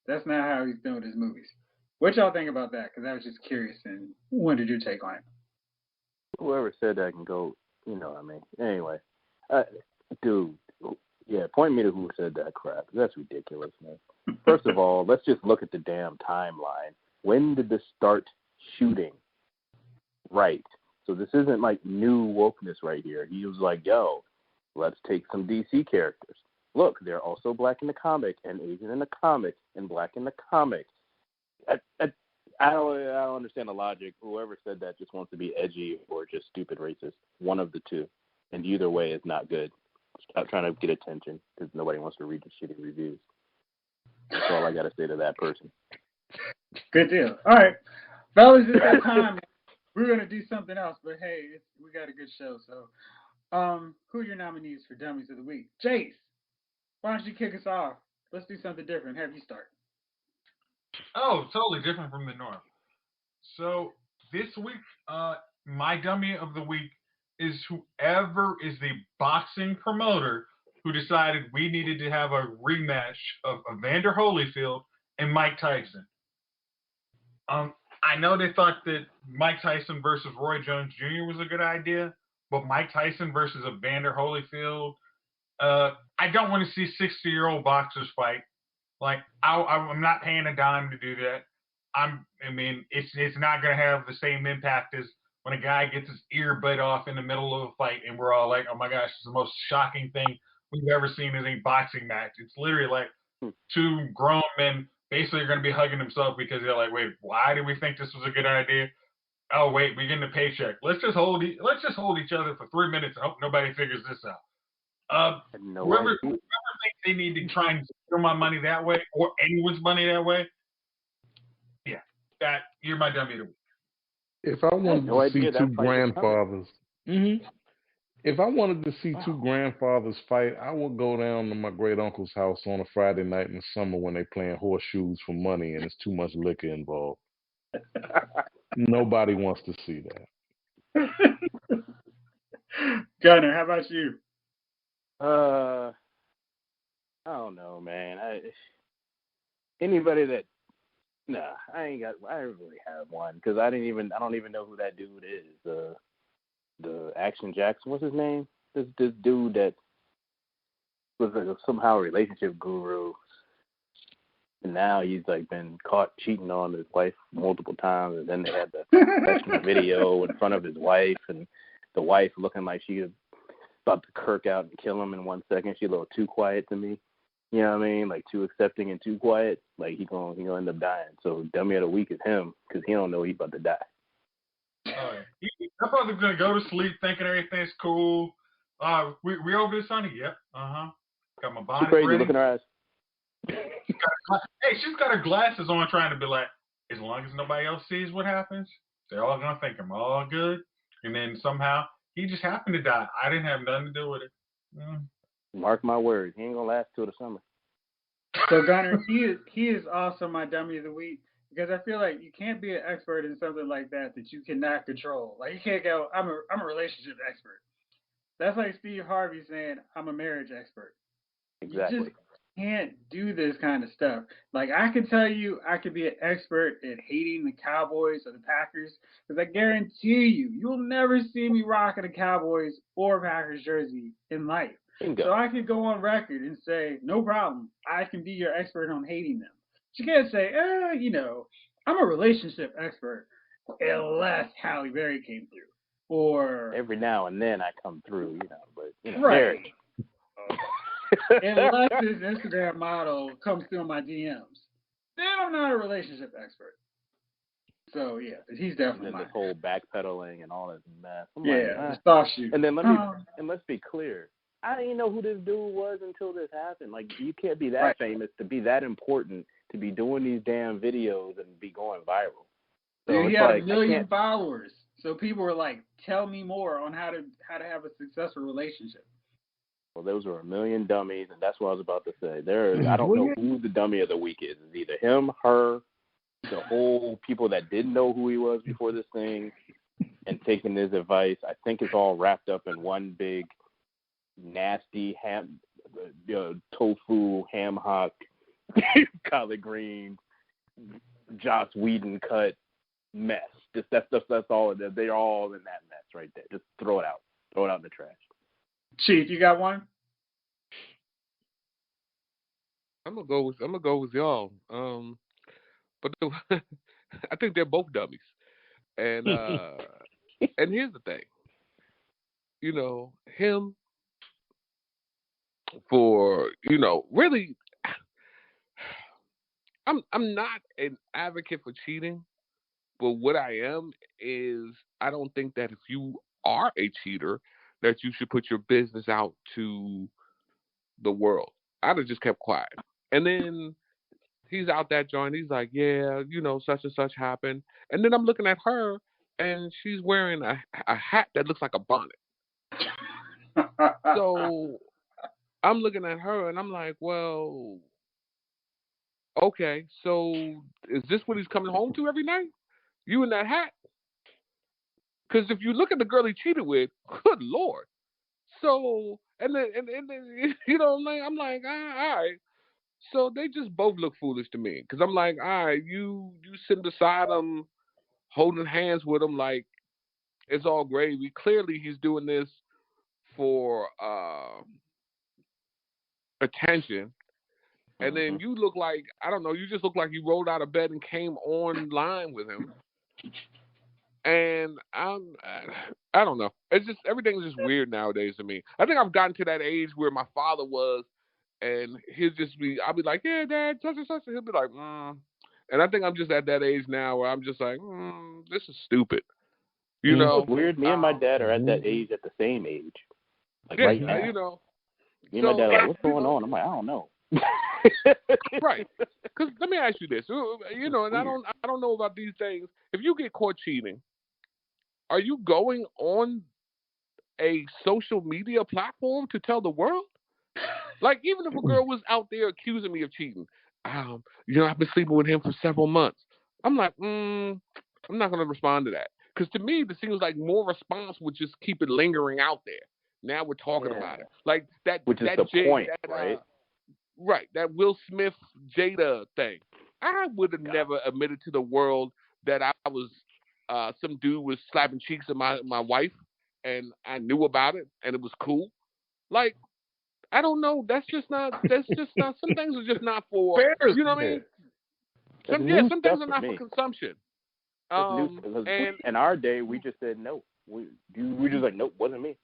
Speaker 1: That's not how he's doing his movies. What y'all think about that? Because I was just curious and wanted your take on it.
Speaker 7: Whoever said that can go, you know what I mean. Anyway, dude, yeah, point me to who said that crap. That's ridiculous, man. First of all, let's just look at the damn timeline. When did this start shooting? Right. So this isn't like new wokeness right here. He was like, yo, let's take some DC characters. Look, they're also black in the comic and Asian in the comic and black in the comic. I don't understand the logic. Whoever said that just wants to be edgy or just stupid racist. One of the two. And either way is not good. Stop trying to get attention because nobody wants to read the shitty reviews. That's all I got to say to that person.
Speaker 1: Good deal. All right. Fellas, it's that time. We're going to do something else, but hey, we got a good show. So, who are your nominees for Dummies of the Week? Jayce, why don't you kick us off? Let's do something different. Have you start.
Speaker 2: Oh, totally different from the norm. So this week, my dummy of the week is whoever is the boxing promoter who decided we needed to have a rematch of Evander Holyfield and Mike Tyson. I know they thought that Mike Tyson versus Roy Jones Jr. was a good idea, but Mike Tyson versus Evander Holyfield, I don't want to see 60-year-old boxers fight. Like, I'm not paying a dime to do that. It's not going to have the same impact as when a guy gets his ear bit off in the middle of a fight and we're all like, oh my gosh, it's the most shocking thing we've ever seen in a boxing match. It's literally like two grown men basically are going to be hugging themselves because they're like, wait, why did we think this was a good idea? Oh wait, we're getting a paycheck. Let's just hold each other for 3 minutes and hope nobody figures this out. Whoever thinks they need to try and steal my money that way or anyone's money that way, yeah, that you're my dummy to week.
Speaker 3: If I wanted to see two grandfathers, if I wanted to see two grandfathers fight, I would go down to my great uncle's house on a Friday night in the summer when they're playing horseshoes for money and there's too much liquor involved. Nobody wants to see that.
Speaker 1: Gunner, how about you?
Speaker 7: I don't know, man. Anybody that I ain't got. I don't really have one because I don't even know who that dude is. The Action Jackson. What's his name? This dude that was somehow a relationship guru, and now he's like been caught cheating on his wife multiple times, and then they had the sexual video in front of his wife, and the wife looking like she was about to kirk out and kill him in 1 second. She's a little too quiet to me. You know what I mean? Like too accepting and too quiet. Like he gonna end up dying. So dummy of the week is him because he don't know he's about to die.
Speaker 2: That brother's gonna go to sleep thinking everything's cool. We over this, honey? Yep. Got my bonnet
Speaker 7: She's crazy.
Speaker 2: ready.
Speaker 7: Look at her eyes.
Speaker 2: She's got her glasses on, trying to be like, as long as nobody else sees what happens, they're all gonna think I'm all good. And then somehow he just happened to die. I didn't have nothing to do with it.
Speaker 7: Mark my words, he ain't gonna last till the summer.
Speaker 1: So Gunner, he is also my dummy of the week because I feel like you can't be an expert in something like that you cannot control. Like you can't go, I'm a relationship expert. That's like Steve Harvey saying I'm a marriage expert.
Speaker 7: Exactly.
Speaker 1: You just can't do this kind of stuff. Like I can tell you, I could be an expert at hating the Cowboys or the Packers because I guarantee you'll never see me rocking a Cowboys or Packers jersey in life.
Speaker 7: Bingo.
Speaker 1: So I could go on record and say, no problem, I can be your expert on hating them. But you can't say, I'm a relationship expert unless Halle Berry came through. Or
Speaker 7: every now and then I come through, but
Speaker 1: right.
Speaker 7: Marriage.
Speaker 1: Unless this Instagram model comes through my DMs, then I'm not a relationship expert. So yeah, but he's definitely
Speaker 7: and then this whole backpedaling and all this mess.
Speaker 1: Soft shoot.
Speaker 7: And then let's be clear. I didn't know who this dude was until this happened. Like you can't be that famous to be that important to be doing these damn videos and be going viral. So
Speaker 1: dude, he had a million followers. So people were like, "Tell me more on how to have a successful relationship."
Speaker 7: Well, those were a million dummies, and that's what I was about to say. I don't know who the dummy of the week is. It's either him, her, the whole people that didn't know who he was before this thing, and taking his advice. I think it's all wrapped up in one big nasty tofu ham hock, collard greens, Joss Whedon cut mess. Just that's all. They're all in that mess right there. Just throw it out in the trash.
Speaker 1: Chief, you got one?
Speaker 5: I'm gonna go with y'all. But I think they're both dummies. And and here's the thing. Him for really, I'm not an advocate for cheating, but what I am is I don't think that if you are a cheater that you should put your business out to the world. I'd have just kept quiet. And then he's out that joint. He's like, yeah, such and such happened. And then I'm looking at her, and she's wearing a hat that looks like a bonnet. So I'm looking at her, and I'm like, well, okay, so is this what he's coming home to every night? You in that hat? Because if you look at the girl he cheated with, good Lord. So, and then I'm like, all right. So they just both look foolish to me. Because I'm like, all right, you sitting beside him, holding hands with him like it's all gravy. Clearly he's doing this for attention. And then you look like, I don't know, you just look like you rolled out of bed and came online with him. And I don't know. It's just, everything's just weird nowadays to me. I think I've gotten to that age where my father was, and I'll be like, yeah, Dad, such and such. And he'll be like, And I think I'm just at that age now where I'm just like, this is stupid.
Speaker 7: It's weird. Me and my dad are at that age, at the same age. Like right now. Me and my dad are like, what's going on? I'm like, I don't know.
Speaker 5: Right. Because let me ask you this. And I don't know about these things. If you get caught cheating, are you going on a social media platform to tell the world? Like, even if a girl was out there accusing me of cheating, I've been sleeping with him for several months. I'm like, I'm not going to respond to that. Because to me, it seems like more response would just keep it lingering out there. Now we're talking about it, like that.
Speaker 7: Which is
Speaker 5: that
Speaker 7: the point, right?
Speaker 5: Right, that Will Smith Jada thing. I would have never admitted to the world that I was some dude was slapping cheeks at my wife, and I knew about it, and it was cool. Like, I don't know. That's just not. Some things are just not for. You know what I mean? Some things are not for consumption.
Speaker 7: And in our day, we just said no. We just like, nope, wasn't me.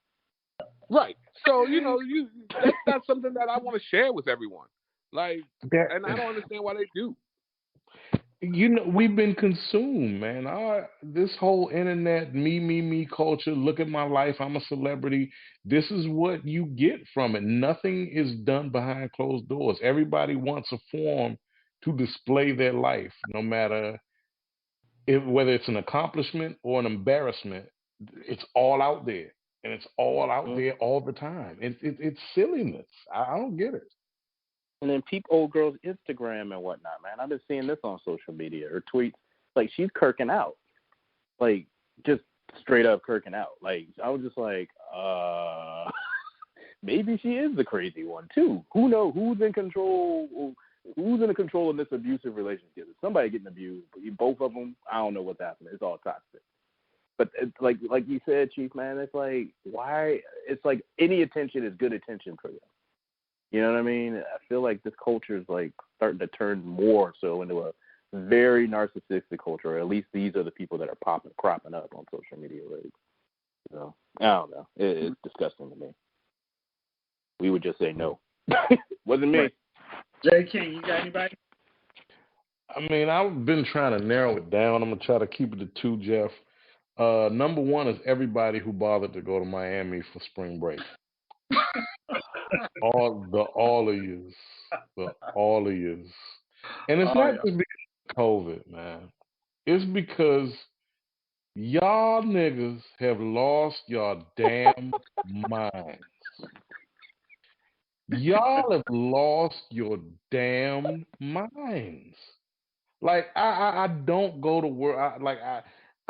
Speaker 5: Right. So that's not something that I want to share with everyone. Like, and I don't understand why they do.
Speaker 3: We've been consumed, man. This whole internet, me culture, look at my life, I'm a celebrity. This is what you get from it. Nothing is done behind closed doors. Everybody wants a forum to display their life, no matter whether it's an accomplishment or an embarrassment. It's all out there, and it's all out there all the time. It's silliness. I don't get it.
Speaker 7: And then old girls Instagram and whatnot, man. I've been seeing this on social media or tweets. Like, she's kirking out, like, just straight up kirking out. Like, I was just like, maybe she is the crazy one too. Who knows? Who's in control? Who's in control of this abusive relationship? Is somebody getting abused? Both of them. I don't know what's happening. It's all toxic. But like you said, Chief, man, it's like, why? It's like any attention is good attention for them. You know what I mean? I feel like this culture is like starting to turn more so into a very narcissistic culture, or at least these are the people that are cropping up on social media lately. So, I don't know. It's disgusting to me. We would just say no. Wasn't me.
Speaker 1: Jay King, you got anybody?
Speaker 3: I mean, I've been trying to narrow it down. I'm going to try to keep it to two, Jeff. Number one is everybody who bothered to go to Miami for spring break. all of yous. And it's not just because of COVID, man. It's because y'all niggas have lost your damn minds. Y'all have lost your damn minds. Like, I don't go to work.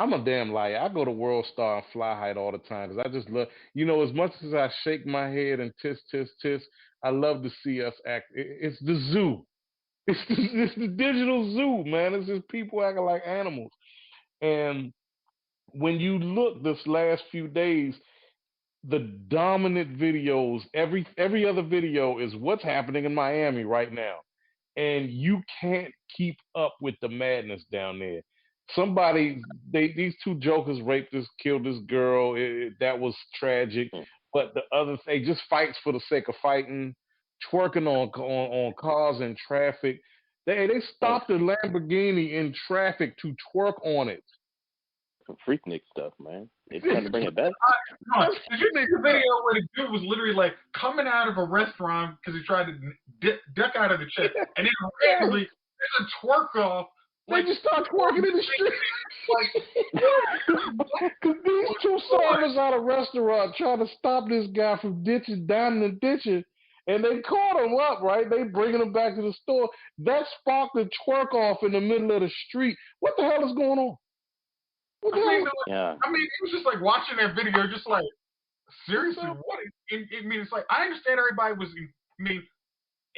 Speaker 3: I'm a damn liar. I go to World Star and Fly Height all the time because I just love, as much as I shake my head and tisk, I love to see us act. It's the zoo. It's the digital zoo, man. It's just people acting like animals. And when you look this last few days, the dominant videos, every other video is what's happening in Miami right now. And you can't keep up with the madness down there. These two jokers raped killed this girl. That was tragic. But the other thing, just fights for the sake of fighting, twerking on cars in traffic. They stopped the Lamborghini in traffic to twerk on it.
Speaker 7: Some Freaknik stuff, man. They're trying to bring it back.
Speaker 2: Did you see the video where the dude was literally like coming out of a restaurant because he tried to duck out of the check, and then randomly there's a twerk off.
Speaker 3: They just start twerking in the street. Because these two servers at a restaurant trying to stop this guy from downing and ditching, and they caught him up, right? They bringing him back to the store. That sparked a twerk off in the middle of the street. What the hell is going on?
Speaker 2: I mean, it was just like watching that video, just like, seriously, what? It's like, I understand everybody was,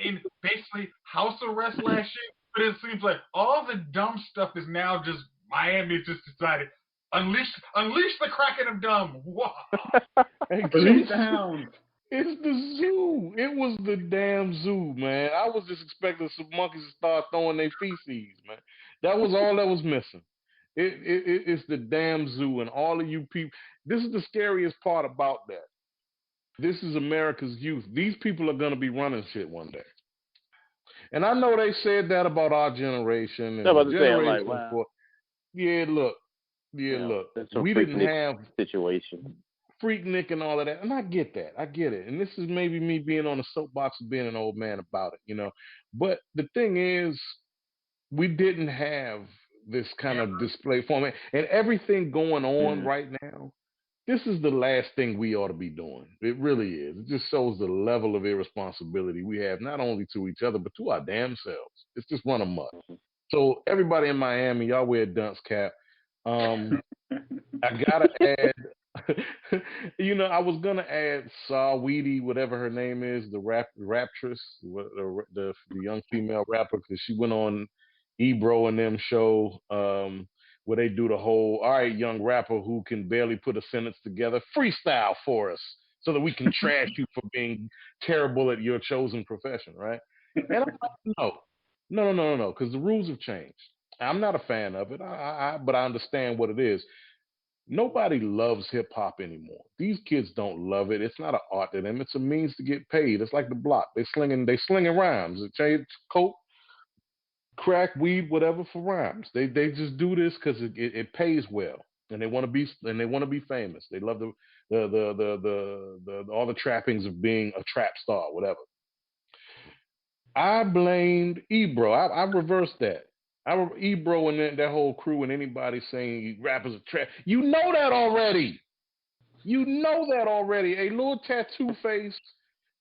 Speaker 2: in basically house arrest last year, but it seems like all the dumb stuff is now just, Miami just decided, unleash the Kraken of dumb. Wow.
Speaker 1: Release the hounds.
Speaker 3: It's the zoo. It was the damn zoo, man. I was just expecting some monkeys to start throwing their feces, man. That was all that was missing. It's the damn zoo, and all of you people. This is the scariest part about that. This is America's youth. These people are going to be running shit one day. And I know they said that about our generation. And
Speaker 7: the generation before.
Speaker 3: Yeah, look. We didn't have
Speaker 7: situation.
Speaker 3: Freaknik and all of that. And I get that. I get it. And this is maybe me being on the soapbox and being an old man about it, But the thing is, we didn't have this kind of display format. And everything going on right now, this is the last thing we ought to be doing. It really is. It just shows the level of irresponsibility we have, not only to each other, but to our damn selves. It's just run amok. So everybody in Miami, y'all wear a dunce cap. I gotta add. I was gonna add Saw Weedy, whatever her name is, the raptress, the young female rapper, because she went on Ebro and them show, where they do the whole, all right, young rapper who can barely put a sentence together, freestyle for us, so that we can trash you for being terrible at your chosen profession, right? And I'm like, no, because the rules have changed. I'm not a fan of it, but I understand what it is. Nobody loves hip hop anymore. These kids don't love it. It's not an art to them. It's a means to get paid. It's like the block. They slinging rhymes. They change coke, crack, weed, whatever for rhymes. They just do this because it pays well, and they want to be famous. They love the all the trappings of being a trap star, whatever. I blamed Ebro. I reversed that. Ebro and that whole crew and anybody saying rappers are trap. You know that already. You know that already. A little tattoo face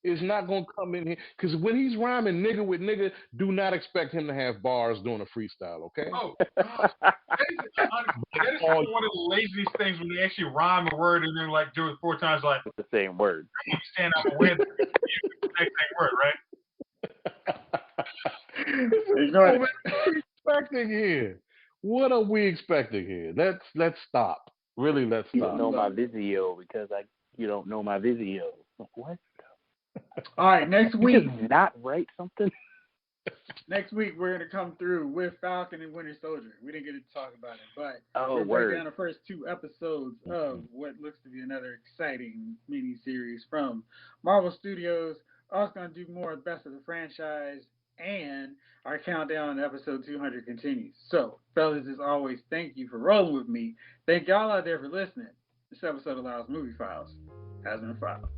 Speaker 3: is not gonna come in here because when he's rhyming nigga with nigga, do not expect him to have bars doing a freestyle. Okay.
Speaker 2: Oh, God. That is
Speaker 3: all-
Speaker 2: one of the laziest things when they actually rhyme a word and then like do it 4 times. Like,
Speaker 7: It's the same word.
Speaker 2: you stand up and win. You use the next same word, right?
Speaker 1: Ignore
Speaker 3: What are we expecting here? What are we expecting here? Let's stop. Really, let's
Speaker 7: You don't
Speaker 3: stop.
Speaker 7: know my Vizio because you don't know my Vizio. What?
Speaker 1: All right, next
Speaker 7: You
Speaker 1: week.
Speaker 7: just not write something?
Speaker 1: Next week we're gonna come through with Falcon and Winter Soldier. We didn't get to talk about it, but
Speaker 7: Oh,
Speaker 1: we'll
Speaker 7: word.
Speaker 1: break down the first 2 episodes of what looks to be another exciting miniseries from Marvel Studios. Also gonna do more Best of the Franchise, and our countdown to episode 200 continues. So, fellas, as always, thank you for rolling with me. Thank y'all out there for listening. This episode of Lyle's Movie Files has been filed.